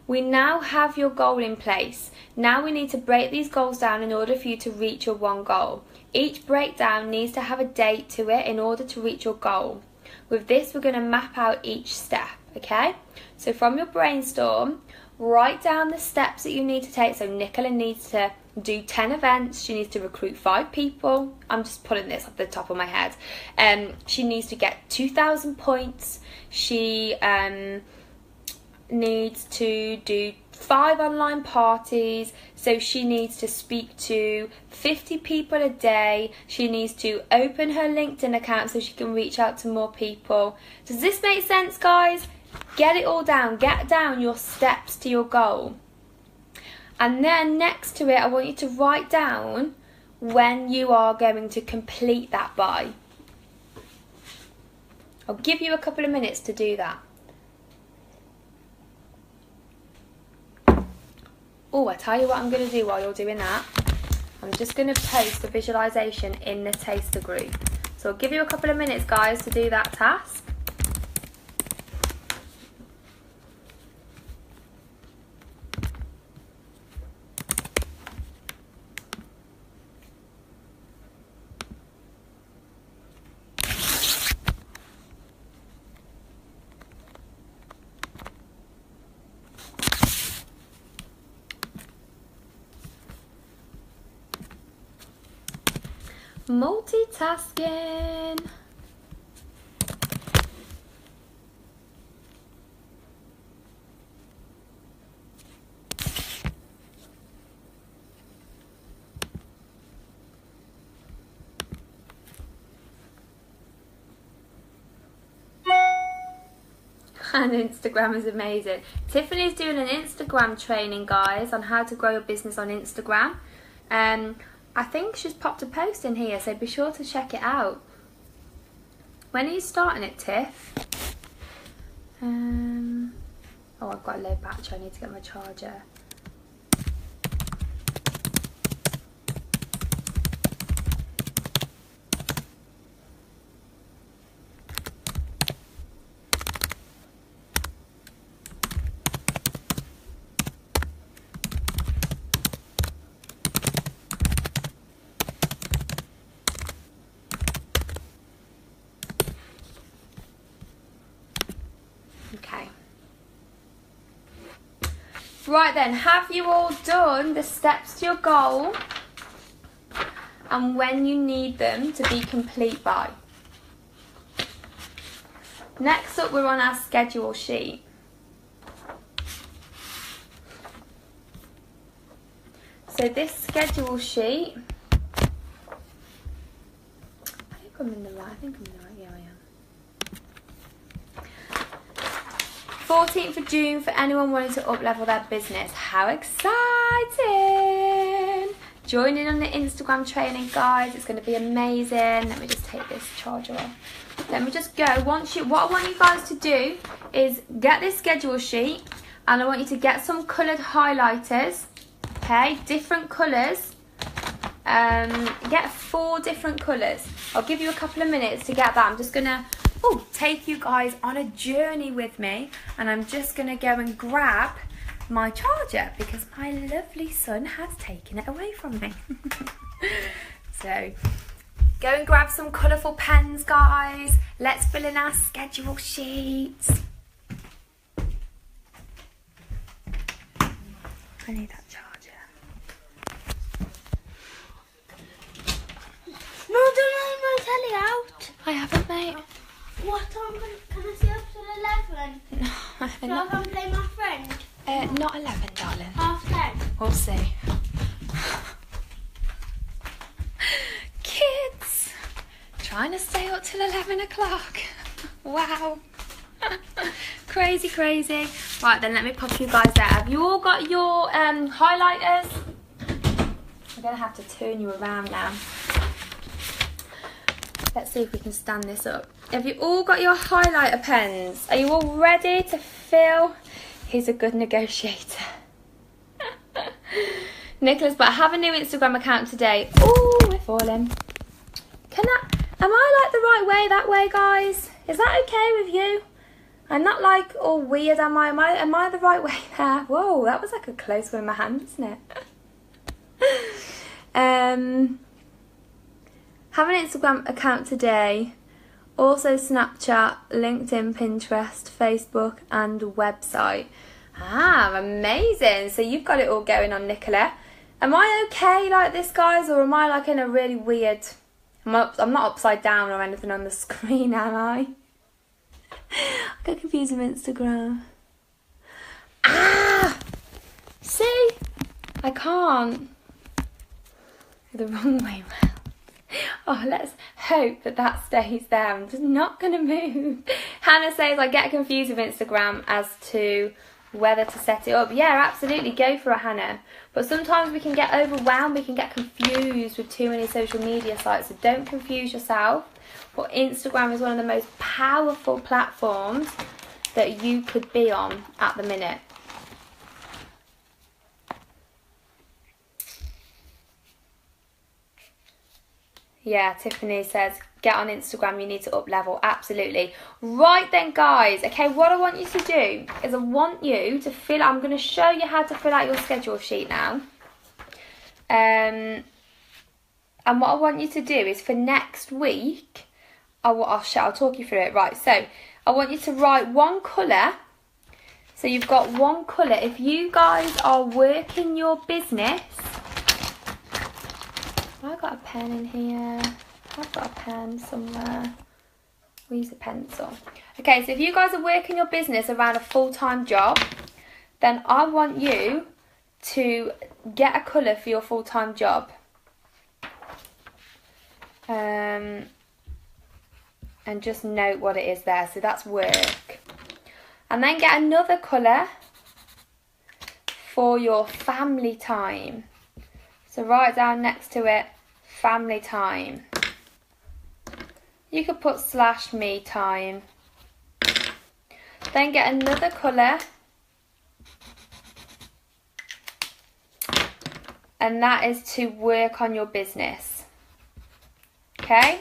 we now have your goal in place. Now we need to break these goals down in order for you to reach your one goal. Each breakdown needs to have a date to it in order to reach your goal. With this, we're going to map out each step, okay? So from your brainstorm, write down the steps that you need to take. So Nicola needs to do 10 events. She needs to recruit 5 people. I'm just putting this off the top of my head. She needs to get 2,000 points. She needs to do 5 online parties, so she needs to speak to 50 people a day. She needs to open her LinkedIn account so she can reach out to more people. Does this make sense, guys? Get it all down. Get down your steps to your goal. And then next to it, I want you to write down when you are going to complete that by. I'll give you a couple of minutes to do that. Oh, I tell you what I'm going to do while you're doing that. I'm just going to post the visualisation in the taster group. So I'll give you a couple of minutes, guys, to do that task. Multitasking. And Instagram is amazing. Tiffany's doing an Instagram training, guys, on how to grow your business on Instagram. I think she's popped a post in here, so be sure to check it out. When are you starting it, Tiff? Oh, I've got a low battery. I need to get my charger. Okay. Right then, have you all done the steps to your goal and when you need them to be complete by? Next up, we're on our schedule sheet. So this schedule sheet, I think I'm in the right, yeah, I am. 14th of June for anyone wanting to up-level their business. How exciting! Join in on the Instagram training, guys. It's going to be amazing. Let me just take this charger off. Let me just go. What I want you guys to do is get this schedule sheet, and I want you to get some coloured highlighters. Okay, different colours. Get 4 different colours. I'll give you a couple of minutes to get that. I'm just going to take you guys on a journey with me, and I'm just going to go and grab my charger because my lovely son has taken it away from me. So go and grab some colourful pens, guys. Let's fill in our schedule sheets. I need that charger. No, don't have my telly out. I haven't, mate. What time can I stay up till 11? No, So I can play my friend? not 11, darling. 10:30. We'll see. Kids, trying to stay up till 11 o'clock. Wow. Crazy, crazy. Right, then let me pop you guys there. Have you all got your highlighters? I'm going to have to turn you around now. Let's see if we can stand this up. Have you all got your highlighter pens? Are you all ready to fill? He's a good negotiator. Nicholas, but I have a new Instagram account today. Oh, we're falling. Am I like the right way that way, guys? Is that okay with you? I'm not like all weird, am I? Am I the right way there? Whoa, that was like a close one in my hand, wasn't it? Have an Instagram account today. Also Snapchat, LinkedIn, Pinterest, Facebook and website. Ah, amazing. So you've got it all going on, Nicola. Am I okay like this, guys? Or am I like in a really weird... I'm not upside down or anything on the screen, am I? I got confused with Instagram. Ah! See? I can't. The wrong way round. Oh, let's hope that that stays there. I'm just not going to move. Hannah says I get confused with Instagram as to whether to set it up. Yeah, absolutely. Go for it, Hannah. But sometimes we can get overwhelmed. We can get confused with too many social media sites. So don't confuse yourself. But Instagram is one of the most powerful platforms that you could be on at the minute. Yeah, Tiffany says, get on Instagram, you need to up level. Absolutely. Right then, guys. Okay, what I want you to do is I want you to fill, I'm going to show you how to fill out your schedule sheet now. And what I want you to do is for next week, I'll talk you through it. Right, so I want you to write one colour. So you've got one colour. If you guys are working your business... I've got a pen in here. I've got a pen somewhere. We'll use a pencil. Okay, so if you guys are working your business around a full-time job, then I want you to get a colour for your full-time job. And just note what it is there. So that's work. And then get another colour for your family time. So write down next to it, family time. You could put /me time. Then get another colour. And that is to work on your business. Okay?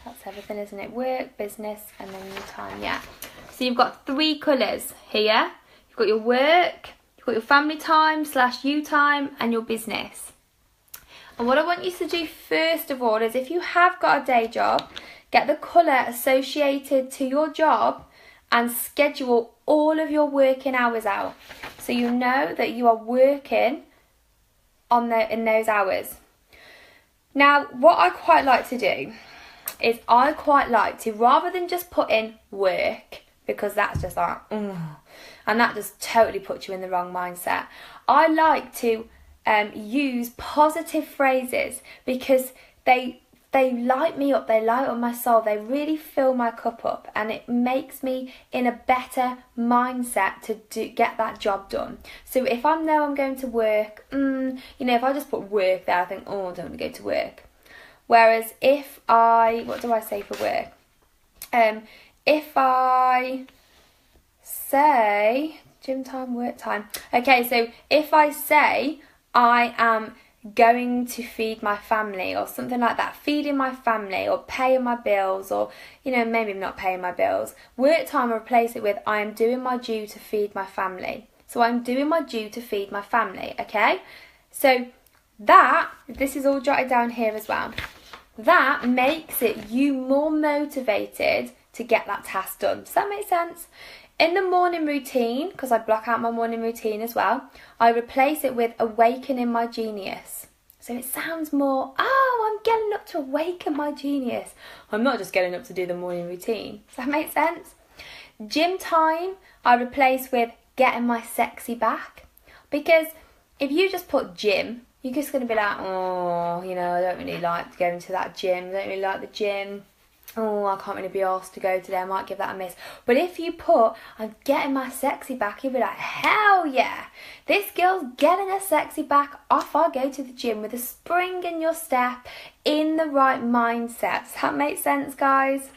That's everything, isn't it? Work, business, and then your time, yeah. So you've got 3 colours here. You've got your work, you've got your family time / you time, and your business. And what I want you to do first of all is if you have got a day job, get the colour associated to your job and schedule all of your working hours out. So you know that you are working in those hours. Now, what I quite like to do is I quite like to, rather than just put in work, because that's just like, and that just totally puts you in the wrong mindset. I like to use positive phrases because they light me up, they light up my soul, they really fill my cup up, and it makes me in a better mindset to get that job done. So if I know I'm going to work, if I just put work there, I think, oh, I don't want to go to work. Whereas if what do I say for work? If I say gym time, work time. Okay, so if I say I am going to feed my family or something like that, feeding my family or paying my bills, or maybe I'm not paying my bills, work time, I replace it with I am doing my due to feed my family. So I'm doing my due to feed my family. Okay, so this is all jotted down here as well. That makes it you more motivated to get that task done. Does that make sense? In the morning routine, because I block out my morning routine as well, I replace it with awakening my genius. So it sounds more, I'm getting up to awaken my genius. I'm not just getting up to do the morning routine. Does that make sense? Gym time, I replace with getting my sexy back. Because if you just put gym, you're just going to be like, I don't really like going to that gym. I don't really like the gym. oh, I can't really be asked to go today, I might give that a miss. But if you put, I'm getting my sexy back, you'll be like, hell yeah, this girl's getting her sexy back, off I go to the gym with a spring in your step, in the right mindset. Does that make sense, guys?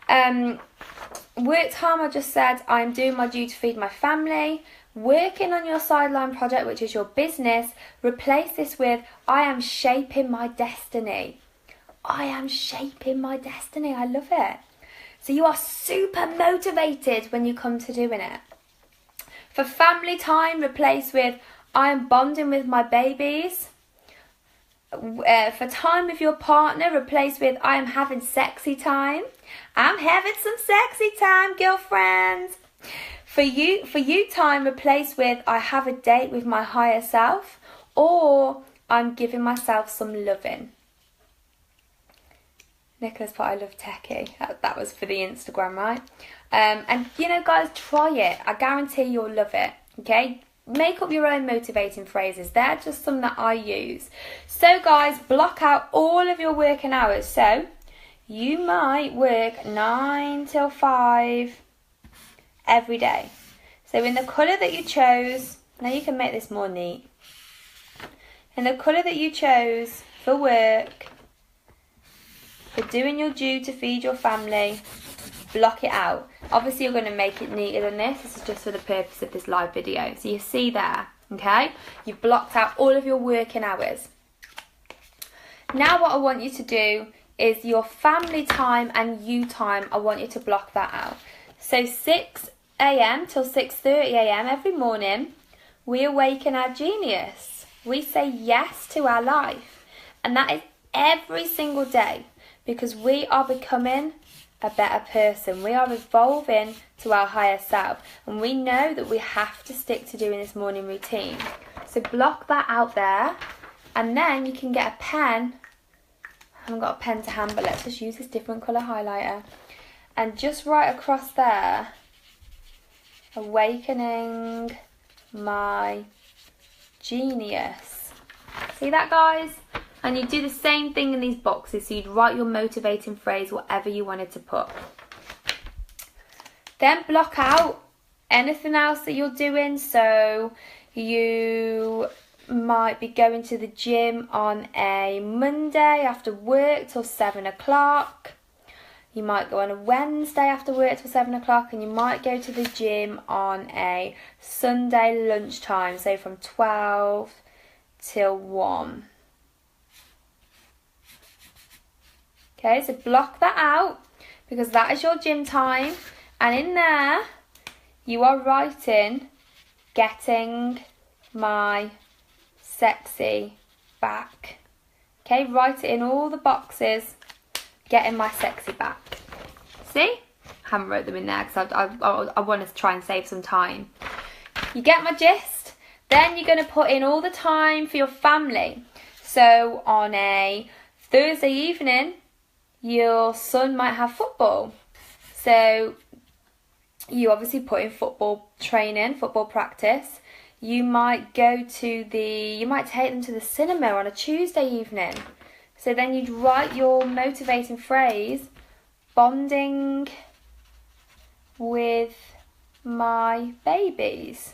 Work time, I just said, I'm doing my due to feed my family. Working on your sideline project, which is your business, replace this with, I am shaping my destiny. I am shaping my destiny. I love it. So you are super motivated when you come to doing it. For family time, replace with, I am bonding with my babies. For time with your partner, replace with, I am having sexy time. I'm having some sexy time, girlfriends. For you time, replace with, I have a date with my higher self, or I'm giving myself some loving. Nicholas put, I love techie. That was for the Instagram, right? And you know, guys, try it. I guarantee you'll love it. Okay? Make up your own motivating phrases. They're just some that I use. So, guys, block out all of your working hours. So, you might work 9 till 5 every day. So, in the colour that you chose, now you can make this more neat. In the colour that you chose for work, for doing your due to feed your family, block it out. Obviously, you're going to make it neater than this. This is just for the purpose of this live video. So you see there, okay? You've blocked out all of your working hours. Now what I want you to do is your family time and you time, I want you to block that out. So 6 a.m. till 6:30 a.m. every morning, we awaken our genius. We say yes to our life. And that is every single day. Because we are becoming a better person. We are evolving to our higher self. And we know that we have to stick to doing this morning routine. So block that out there. And then you can get a pen. I haven't got a pen to hand, but let's just use this different colour highlighter. And just write across there, awakening my genius. See that, guys? And you do the same thing in these boxes. So you'd write your motivating phrase, whatever you wanted to put. Then block out anything else that you're doing. So you might be going to the gym on a Monday after work till 7 o'clock. You might go on a Wednesday after work till 7 o'clock. And you might go to the gym on a Sunday lunchtime. So from 12 till 1. Okay, so block that out because that is your gym time. And in there, you are writing, getting my sexy back. Okay, write it in all the boxes, getting my sexy back. See? I haven't wrote them in there because I want to try and save some time. You get my gist? Then you're going to put in all the time for your family. So on a Thursday evening, your son might have football. So you obviously put in football training, football practice. You might take them to the cinema on a Tuesday evening. So then you'd write your motivating phrase, bonding with my babies.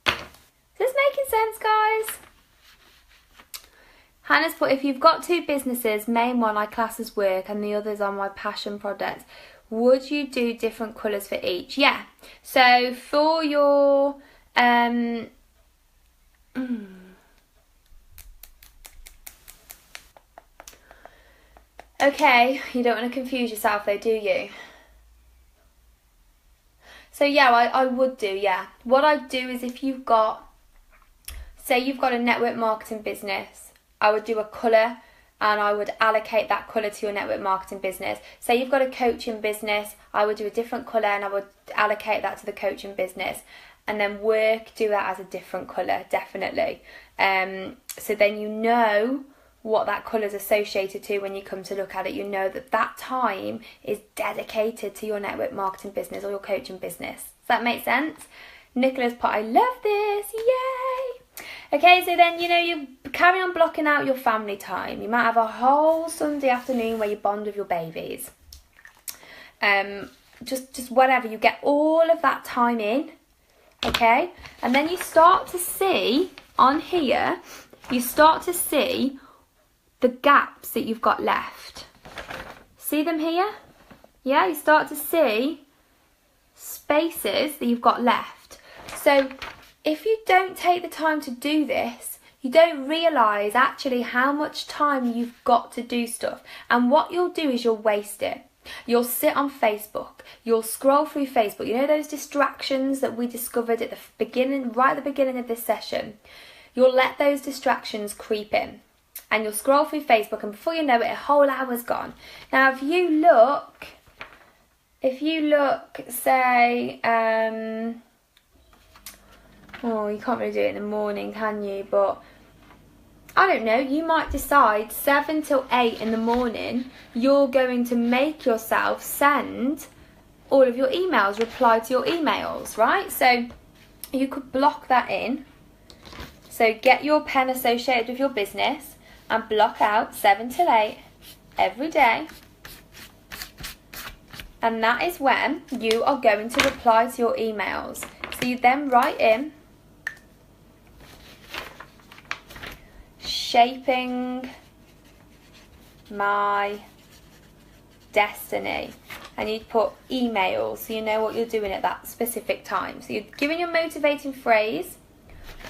Is this making sense, guys? Hannah's put, if you've got 2 businesses, main one I class as work and the others are my passion projects, would you do different colours for each? Yeah. So for your okay, you don't want to confuse yourself though, do you? So yeah, I would do, yeah. What I'd do is if you've got, say you've got a network marketing business, I would do a colour and I would allocate that colour to your network marketing business. Say you've got a coaching business, I would do a different colour and I would allocate that to the coaching business. And then work, do that as a different colour, definitely. So then you know what that colour is associated to when you come to look at it. You know that that time is dedicated to your network marketing business or your coaching business. Does that make sense? Nicholas put, I love this, yay! Okay, so then, you carry on blocking out your family time. You might have a whole Sunday afternoon where you bond with your babies. Just whatever, you get all of that time in, okay? And then you start to see, on here, you start to see the gaps that you've got left. See them here? Yeah, you start to see spaces that you've got left. So if you don't take the time to do this, you don't realise actually how much time you've got to do stuff. And what you'll do is you'll waste it. You'll sit on Facebook, you'll scroll through Facebook. You know those distractions that we discovered at the beginning, right at the beginning of this session? You'll let those distractions creep in. And you'll scroll through Facebook, and before you know it, a whole hour's gone. Now if you look, say, oh, you can't really do it in the morning, can you? But I don't know, you might decide 7 till 8 in the morning, you're going to make yourself send all of your emails, reply to your emails, right? So you could block that in. So get your pen associated with your business and block out 7 till 8 every day. And that is when you are going to reply to your emails. So you then write in, shaping my destiny, and you'd put emails so you know what you're doing at that specific time. So you're giving your motivating phrase,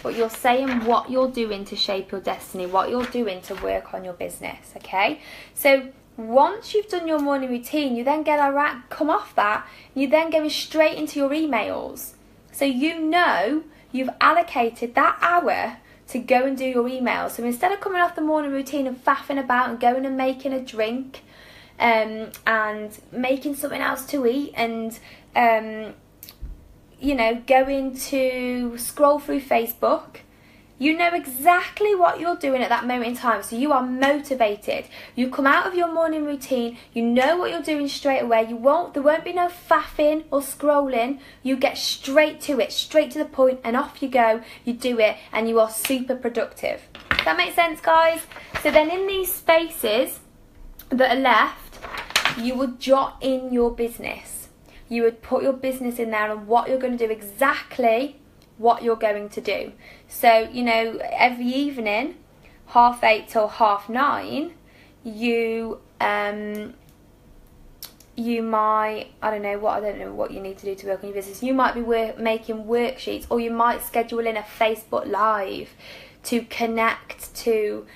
but you're saying what you're doing to shape your destiny, what you're doing to work on your business, okay? So once you've done your morning routine, you then come off that, and you're then going straight into your emails. So you know you've allocated that hour to go and do your emails. So instead of coming off the morning routine and faffing about and going and making a drink and making something else to eat and going to scroll through Facebook, you know exactly what you're doing at that moment in time. So you are motivated. You come out of your morning routine, you know what you're doing straight away. There won't be no faffing or scrolling. You get straight to it, straight to the point, and off you go. You do it, and you are super productive. Does that make sense, guys? So then in these spaces that are left, you would jot in your business. You would put your business in there and what you're going to do, exactly what you're going to do. So, every evening, 8:30 till 9:30, you might, I don't know what you need to do to work on your business. You might be making worksheets, or you might schedule in a Facebook Live to connect to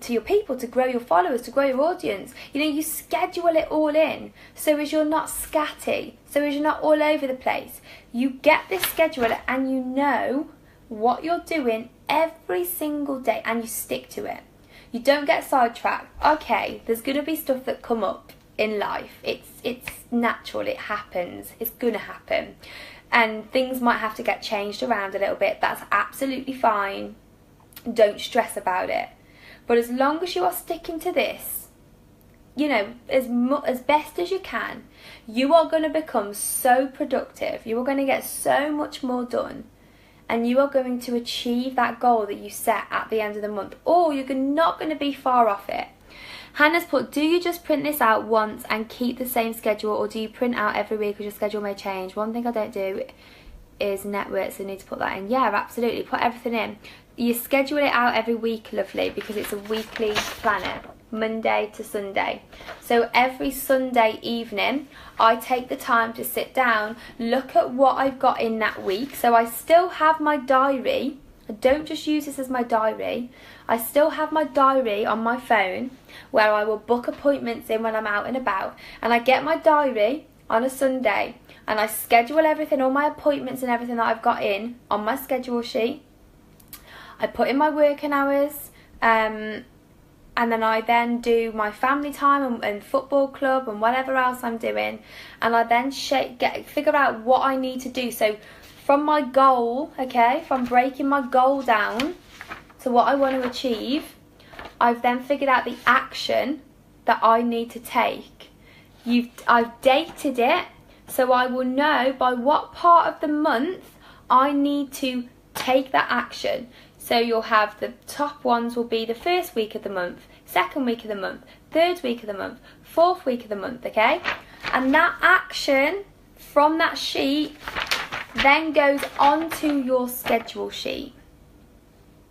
your people, to grow your followers, to grow your audience. You schedule it all in, so as you're not scatty, so as you're not all over the place. You get this schedule and you know what you're doing every single day, and you stick to it. You don't get sidetracked. Okay, there's going to be stuff that come up in life. It's natural, it happens, it's going to happen. And things might have to get changed around a little bit. That's absolutely fine. Don't stress about it. But as long as you are sticking to this, as best as you can, you are going to become so productive. You are going to get so much more done. And you are going to achieve that goal that you set at the end of the month. Or you're not going to be far off it. Hannah's put, do you just print this out once and keep the same schedule, or do you print out every week because your schedule may change? One thing I don't do is network, so you need to put that in. Yeah, absolutely. Put everything in. You schedule it out every week, lovely, because it's a weekly planner, Monday to Sunday. So every Sunday evening, I take the time to sit down, look at what I've got in that week. So I still have my diary. I don't just use this as my diary. I still have my diary on my phone where I will book appointments in when I'm out and about. And I get my diary on a Sunday and I schedule everything, all my appointments and everything that I've got in on my schedule sheet. I put in my working hours, and then I then do my family time and football club and whatever else I'm doing, and I then figure out what I need to do. So from my goal, okay, from breaking my goal down to what I want to achieve, I've then figured out the action that I need to take. I've dated it, so I will know by what part of the month I need to take that action. So you'll have the top ones will be the first week of the month, second week of the month, third week of the month, fourth week of the month, okay? And that action from that sheet then goes onto your schedule sheet.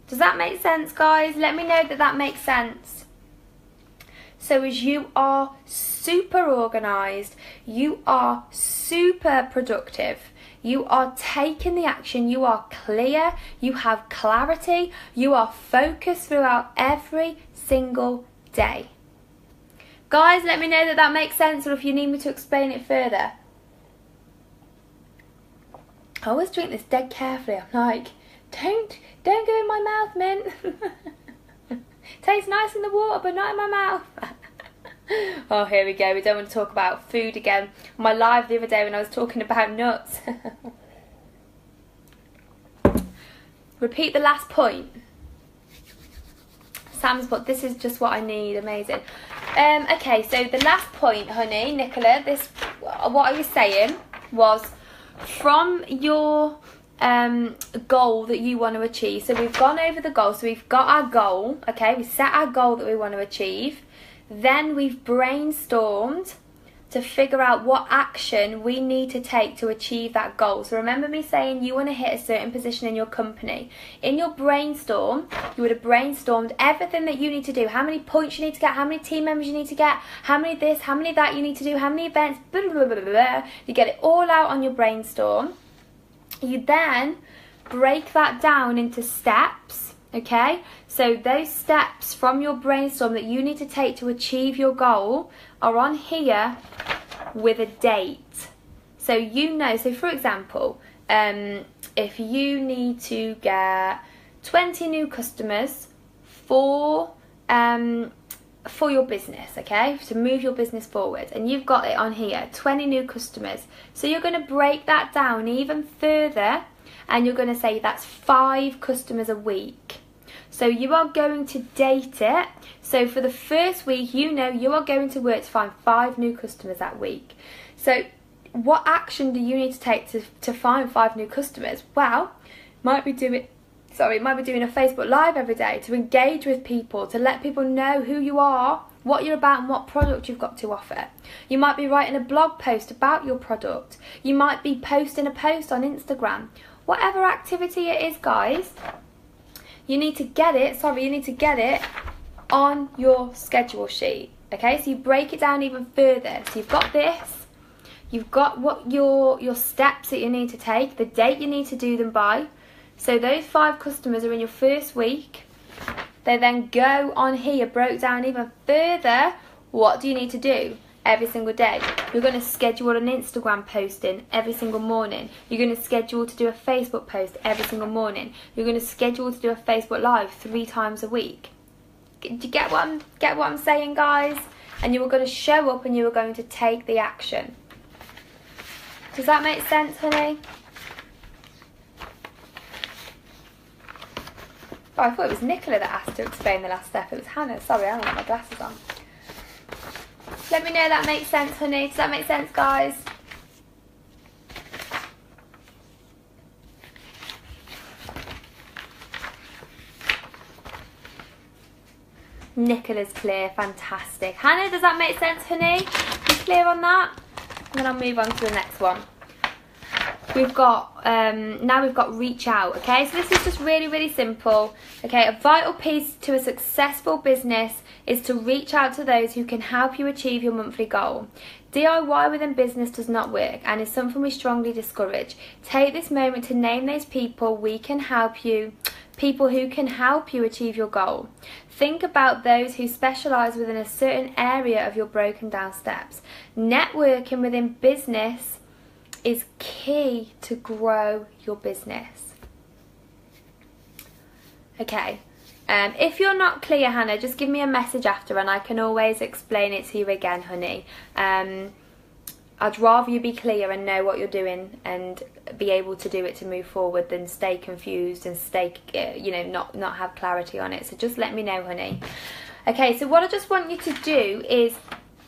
Does that make sense, guys? Let me know that that makes sense. So as you are super organised, you are super productive, you are taking the action, you are clear, you have clarity, you are focused throughout every single day. Guys, let me know that that makes sense, or if you need me to explain it further. I always drink this dead carefully. I'm like, don't go in my mouth, mint. Tastes nice in the water, but not in my mouth. Oh, here we go. We don't want to talk about food again. On my live the other day when I was talking about nuts. Repeat the last point. Sam's put, this is just what I need. Amazing. Okay, so the last point, honey, Nicola, this, what I was saying was from your goal that you want to achieve. So we've gone over the goal. So we've got our goal, okay? We set our goal that we want to achieve. Then we've brainstormed to figure out what action we need to take to achieve that goal. So remember me saying you want to hit a certain position in your company. In your brainstorm, you would have brainstormed everything that you need to do. How many points you need to get, how many team members you need to get, how many this, how many that you need to do, how many events, blah, blah, blah, blah, blah. You get it all out on your brainstorm. You then break that down into steps, okay? So those steps from your brainstorm that you need to take to achieve your goal are on here with a date. So you know, so for example, if you need to get 20 new customers for your business, okay, to move your business forward, and you've got it on here, 20 new customers. So you're going to break that down even further, and you're going to say that's 5 customers a week. So you are going to date it. So for the first week, you know you are going to work to find 5 new customers that week. So what action do you need to take to find 5 new customers? Well, might be doing a Facebook Live every day to engage with people, to let people know who you are, what you're about and what product you've got to offer. You might be writing a blog post about your product. You might be posting a post on Instagram. Whatever activity it is, guys, you need to get it on your schedule sheet. Okay, so you break it down even further. So you've got this, you've got what your steps that you need to take, the date you need to do them by. So those 5 customers are in your first week. They then go on here, broke down even further. What do you need to do every single day? You're going to schedule an Instagram posting every single morning. You're going to schedule to do a Facebook post every single morning. You're going to schedule to do a Facebook Live 3 times a week. Do you get what I'm saying, guys? And you are going to show up and you are going to take the action. Does that make sense, honey? Oh, I thought it was Nicola that asked to explain the last step. It was Hannah. Sorry, I haven't got my glasses on. Let me know that makes sense, honey. Does that make sense, guys? Nicola's clear. Fantastic. Hannah, does that make sense, honey? You clear on that? And then I'll move on to the next one. We've got, now we've got reach out, okay? So this is just really, really simple, okay? A vital piece to a successful business is to reach out to those who can help you achieve your monthly goal. DIY within business does not work and is something we strongly discourage. Take this moment to name those people who can help you achieve your goal. Think about those who specialise within a certain area of your broken down steps. Networking within business is key to grow your business. Okay, if you're not clear, Hannah, just give me a message after and I can always explain it to you again, honey. I'd rather you be clear and know what you're doing and be able to do it to move forward than stay confused and stay, not have clarity on it. So just let me know, honey. Okay, so what I just want you to do is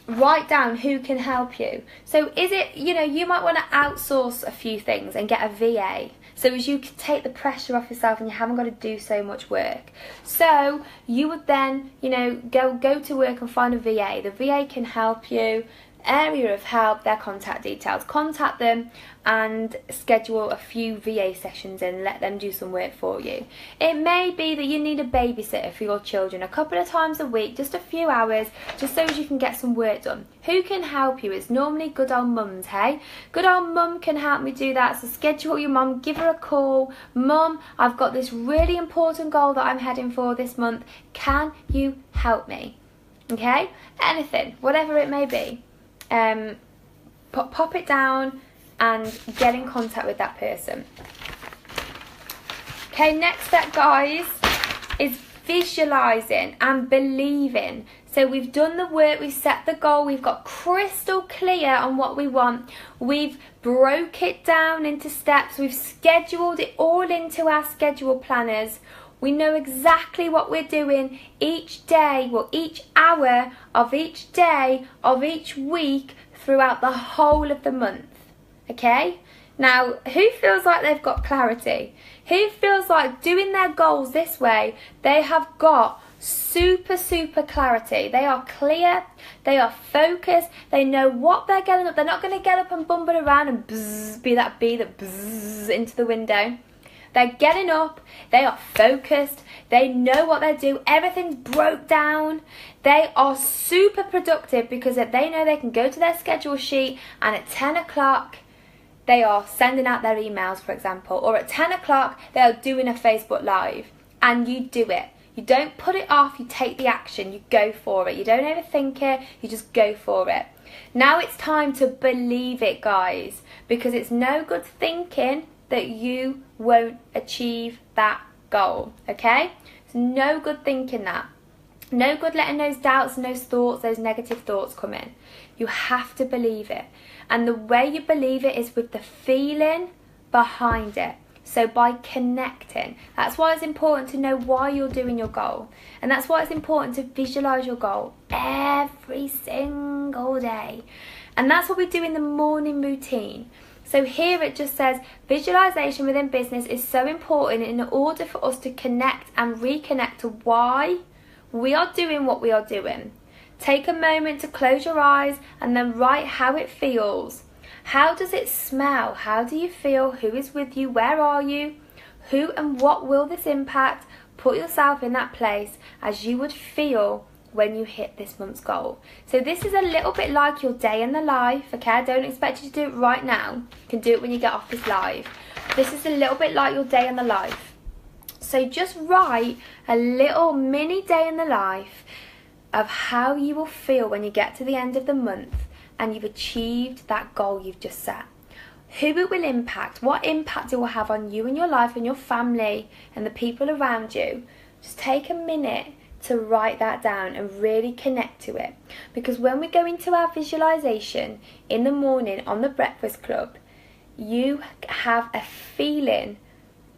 write down who can help you. So is it, you might want to outsource a few things and get a VA. so as you can take the pressure off yourself and you haven't got to do so much work. So you would then, you know, go to work and find a VA. The VA can help you. Area of help, their contact details. Contact them and schedule a few VA sessions and let them do some work for you. It may be that you need a babysitter for your children a couple of times a week, just a few hours, just so as you can get some work done. Who can help you? It's normally good old mums, hey? Good old mum can help me do that, so schedule your mum, give her a call. Mum, I've got this really important goal that I'm heading for this month. Can you help me? Okay? Anything, whatever it may be. Pop it down and get in contact with that person. Okay, next step, guys, is visualizing and believing. So we've done the work, we've set the goal, we've got crystal clear on what we want, we've broke it down into steps, we've scheduled it all into our schedule planners. We know exactly what we're doing each day, well, each hour of each day of each week throughout the whole of the month. Okay? Now, who feels like they've got clarity? Who feels like doing their goals this way, they have got super clarity? They are clear, they are focused, they know what they're getting up. They're not going to get up and bumble around and bzz, be that bee that bzzz into the window. They're getting up, they are focused, they know what they do, everything's broke down. They are super productive because they know they can go to their schedule sheet and at 10 o'clock they are sending out their emails, for example, or at 10 o'clock they are doing a Facebook Live, and you do it. You don't put it off, you take the action, you go for it. You don't overthink it, you just go for it. Now it's time to believe it, guys, because it's no good thinking that you won't achieve that goal, okay? It's no good thinking that. No good letting those doubts and those thoughts, those negative thoughts come in. You have to believe it. And the way you believe it is with the feeling behind it. So by connecting. That's why it's important to know why you're doing your goal. And that's why it's important to visualize your goal every single day. And that's what we do in the morning routine. So here it just says visualization within business is so important in order for us to connect and reconnect to why we are doing what we are doing. Take a moment to close your eyes and then write how it feels. How does it smell? How do you feel? Who is with you? Where are you? Who and what will this impact? Put yourself in that place as you would feel when you hit this month's goal. So this is a little bit like your day in the life, okay? I don't expect you to do it right now. You can do it when you get off this live. This is a little bit like your day in the life. So just write a little mini day in the life of how you will feel when you get to the end of the month and you've achieved that goal you've just set. Who it will impact, what impact it will have on you and your life and your family and the people around you. Just take a minute to write that down and really connect to it. Because when we go into our visualization in the morning on the Breakfast Club, you have a feeling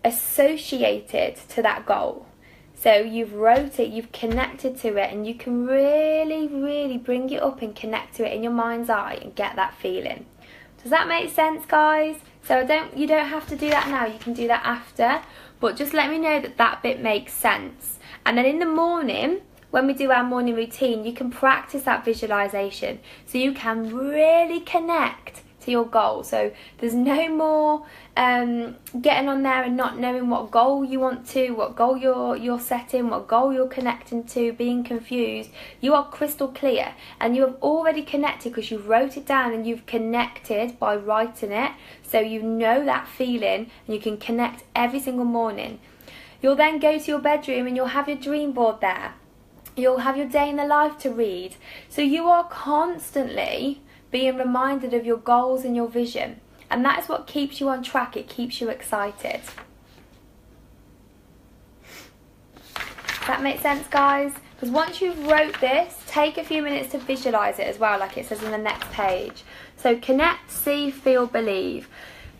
associated to that goal. So you've wrote it, you've connected to it, and you can really bring it up and connect to it in your mind's eye and get that feeling. Does that make sense, guys? So you don't have to do that now, you can do that after, but just let me know that that bit makes sense. And then in the morning, when we do our morning routine, you can practice that visualization so you can really connect to your goal. So there's no more getting on there and not knowing what goal you want to, what goal you're setting, what goal you're connecting to, being confused. You are crystal clear and you have already connected because you wrote it down and you've connected by writing it. So you know that feeling and you can connect every single morning. You'll then go to your bedroom and you'll have your dream board there. You'll have your day in the life to read. So you are constantly being reminded of your goals and your vision. And that is what keeps you on track. It keeps you excited. Does that make sense, guys? Because once you've wrote this, take a few minutes to visualize it as well, like it says in the next page. So connect, see, feel, believe.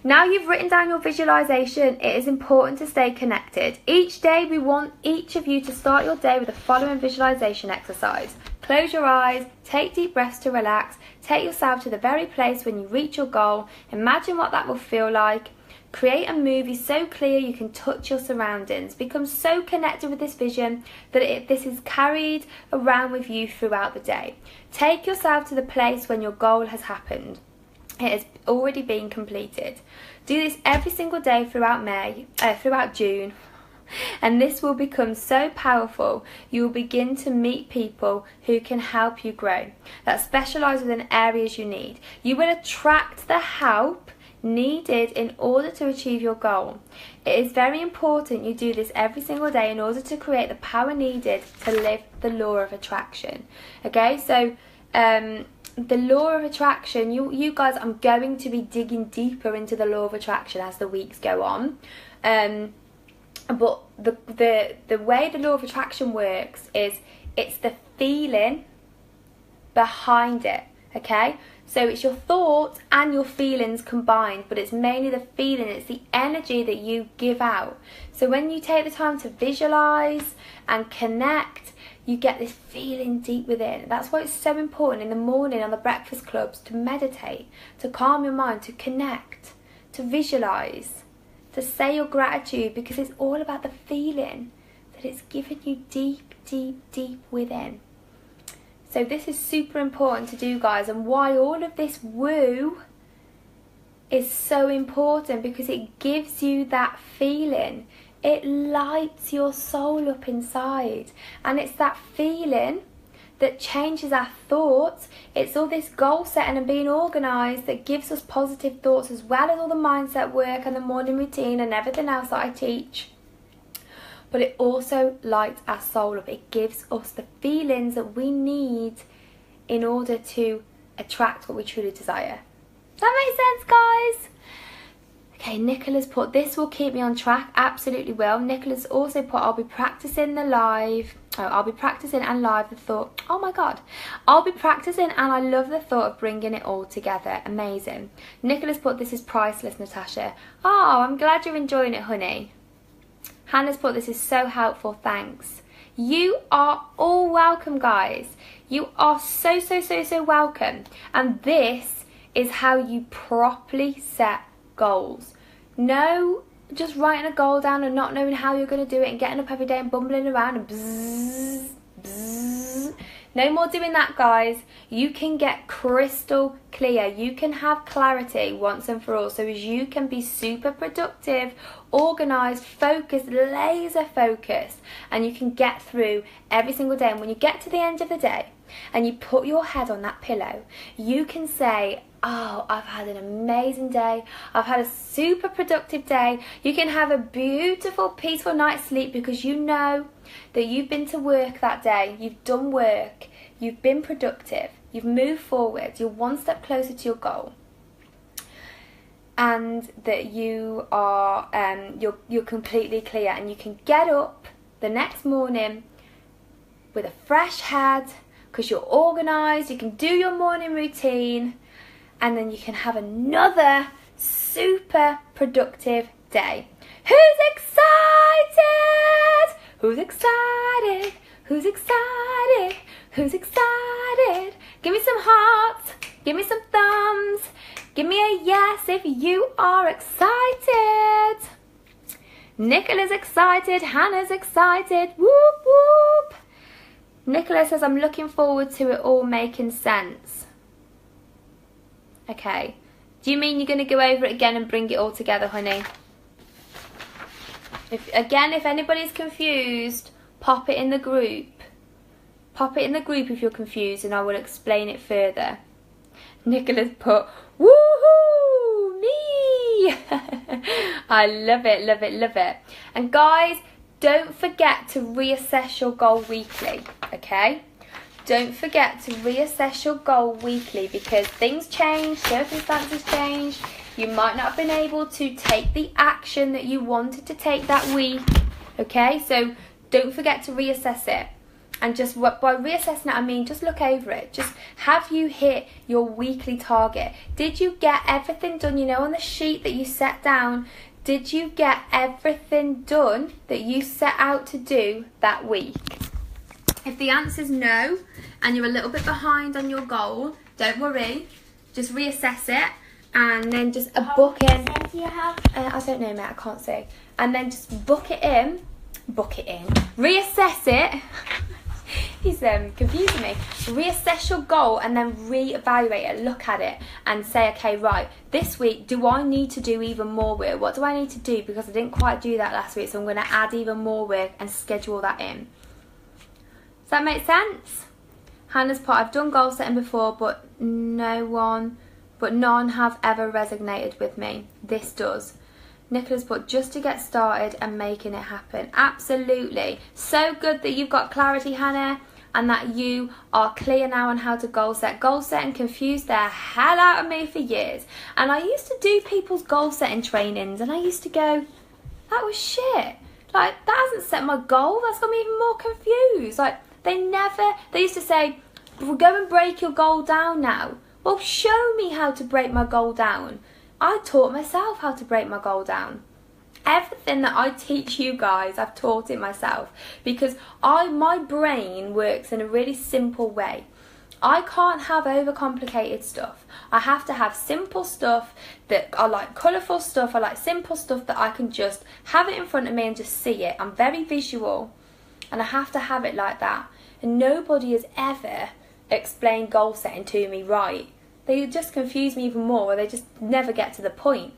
Now you've written down your visualization, it is important to stay connected. Each day we want each of you to start your day with the following visualization exercise. Close your eyes, take deep breaths to relax, take yourself to the very place when you reach your goal, imagine what that will feel like. Create a movie so clear you can touch your surroundings. Become so connected with this vision that this is carried around with you throughout the day. Take yourself to the place when your goal has happened. It has already been completed. Do this every single day throughout June. And this will become so powerful, you will begin to meet people who can help you grow, that specialise within areas you need. You will attract the help needed in order to achieve your goal. It is very important you do this every single day in order to create the power needed to live the law of attraction. Okay, so the law of attraction, you guys, I'm going to be digging deeper into the law of attraction as the weeks go on. But the way the law of attraction works is it's the feeling behind it, okay? So it's your thoughts and your feelings combined, but it's mainly the feeling, it's the energy that you give out. So when you take the time to visualize and connect, you get this feeling deep within. That's why it's so important in the morning on the breakfast clubs to meditate, to calm your mind, to connect, to visualize, to say your gratitude, because it's all about the feeling that it's given you deep, deep, deep within. So this is super important to do, guys, and why all of this woo is so important, because it gives you that feeling. It lights your soul up inside, and it's that feeling that changes our thoughts. It's all this goal setting and being organised that gives us positive thoughts, as well as all the mindset work and the morning routine and everything else that I teach. But it also lights our soul up. It gives us the feelings that we need in order to attract what we truly desire. Does that make sense, guys? Okay, Nicola's put, this will keep me on track. Absolutely will. Nicola's also put, I'll be practicing and live the thought. Oh my God. I'll be practicing and I love the thought of bringing it all together. Amazing. Nicola's put, this is priceless, Natasha. Oh, I'm glad you're enjoying it, honey. Hannah's put, this is so helpful. Thanks. You are all welcome, guys. You are so, so, so, so welcome. And this is how you properly set goals. No just writing a goal down and not knowing how you're going to do it and getting up every day and bumbling around and bzzz, bzzz. No more doing that, guys. You can get crystal clear. You can have clarity once and for all, so as you can be super productive, organised, focused, laser focused, and you can get through every single day. And when you get to the end of the day and you put your head on that pillow, you can say, oh, I've had an amazing day. I've had a super productive day. You can have a beautiful, peaceful night's sleep because you know that you've been to work that day. You've done work. You've been productive. You've moved forward. You're one step closer to your goal. And that you are, you're completely clear. And you can get up the next morning with a fresh head because you're organised. You can do your morning routine. And then you can have another super productive day. Who's excited? Who's excited? Who's excited? Who's excited? Give me some hearts. Give me some thumbs. Give me a yes if you are excited. Nicola's excited. Hannah's excited. Whoop, whoop. Nicola says, I'm looking forward to it all making sense. Okay, do you mean you're going to go over it again and bring it all together, honey? If anybody's confused, pop it in the group. Pop it in the group if you're confused and I will explain it further. Nicola's put, woohoo, me! I love it, love it, love it. And guys, don't forget to reassess your goal weekly, okay? Don't forget to reassess your goal weekly because things change, circumstances change. You might not have been able to take the action that you wanted to take that week. Okay, so don't forget to reassess it. And just by reassessing it, I mean just look over it. Just have you hit your weekly target? Did you get everything done, you know, on the sheet that you set down? Did you get everything done that you set out to do that week? If the answer is no, and you're a little bit behind on your goal, don't worry. Just reassess it and then just a book in. What do you have? I don't know, mate, I can't see. And then just book it in, reassess it. He's confusing me. Reassess your goal and then reevaluate it, look at it and say, okay, right, this week, do I need to do even more work? What do I need to do? Because I didn't quite do that last week, so I'm going to add even more work and schedule that in. Does that make sense? Hannah's put, I've done goal setting before, but none have ever resonated with me. This does. Nicola's put, just to get started and making it happen. Absolutely. So good that you've got clarity, Hannah, and that you are clear now on how to goal set. Goal setting confused the hell out of me for years. And I used to do people's goal setting trainings and I used to go, that was shit. Like, that hasn't set my goal. That's got me even more confused. Like, they used to say, go and break your goal down now. Well, show me how to break my goal down. I taught myself how to break my goal down. Everything that I teach you guys, I've taught it myself because my brain works in a really simple way. I can't have overcomplicated stuff. I have to have simple stuff that I like, colourful stuff. I like simple stuff that I can just have it in front of me and just see it. I'm very visual and I have to have it like that. And nobody has ever explained goal setting to me right. They just confuse me even more, or they just never get to the point.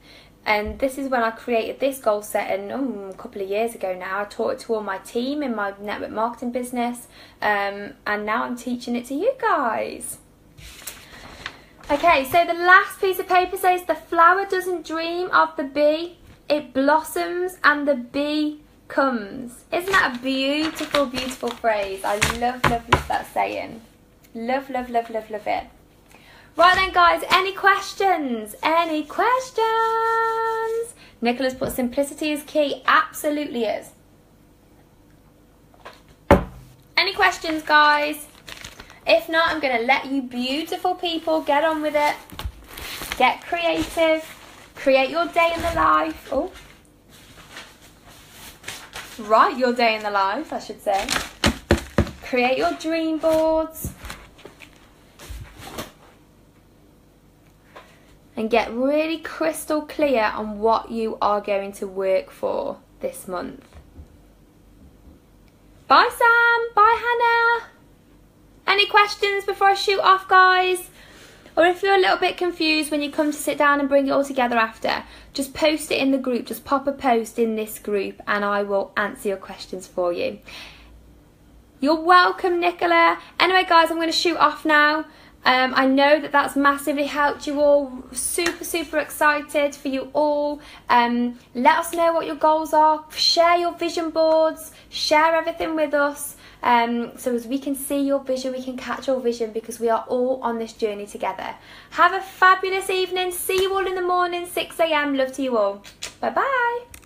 And this is when I created this goal setting a couple of years ago now. I taught it to all my team in my network marketing business, and now I'm teaching it to you guys. Okay, so the last piece of paper says, the flower doesn't dream of the bee, it blossoms and the bee comes. Isn't that a beautiful, beautiful phrase? I love that saying. Love it. Right then, guys, any questions? Any questions? Nicola's put, simplicity is key. Absolutely is. Any questions, guys? If not, I'm going to let you beautiful people get on with it. Get creative. Create your day in the life. Oh. Write your day in the life, I should say. Create your dream boards. And get really crystal clear on what you are going to work for this month. Bye, Sam. Bye, Hannah. Any questions before I shoot off, guys? Or if you're a little bit confused when you come to sit down and bring it all together after, just post it in the group. Just pop a post in this group and I will answer your questions for you. You're welcome, Nicola. Anyway, guys, I'm going to shoot off now. I know that that's massively helped you all. Super excited for you all. Let us know what your goals are. Share your vision boards. Share everything with us. So as we can see your vision, we can catch your vision, because we are all on this journey together. Have a fabulous evening. See you all in the morning, 6 a.m. Love to you all. Bye-bye.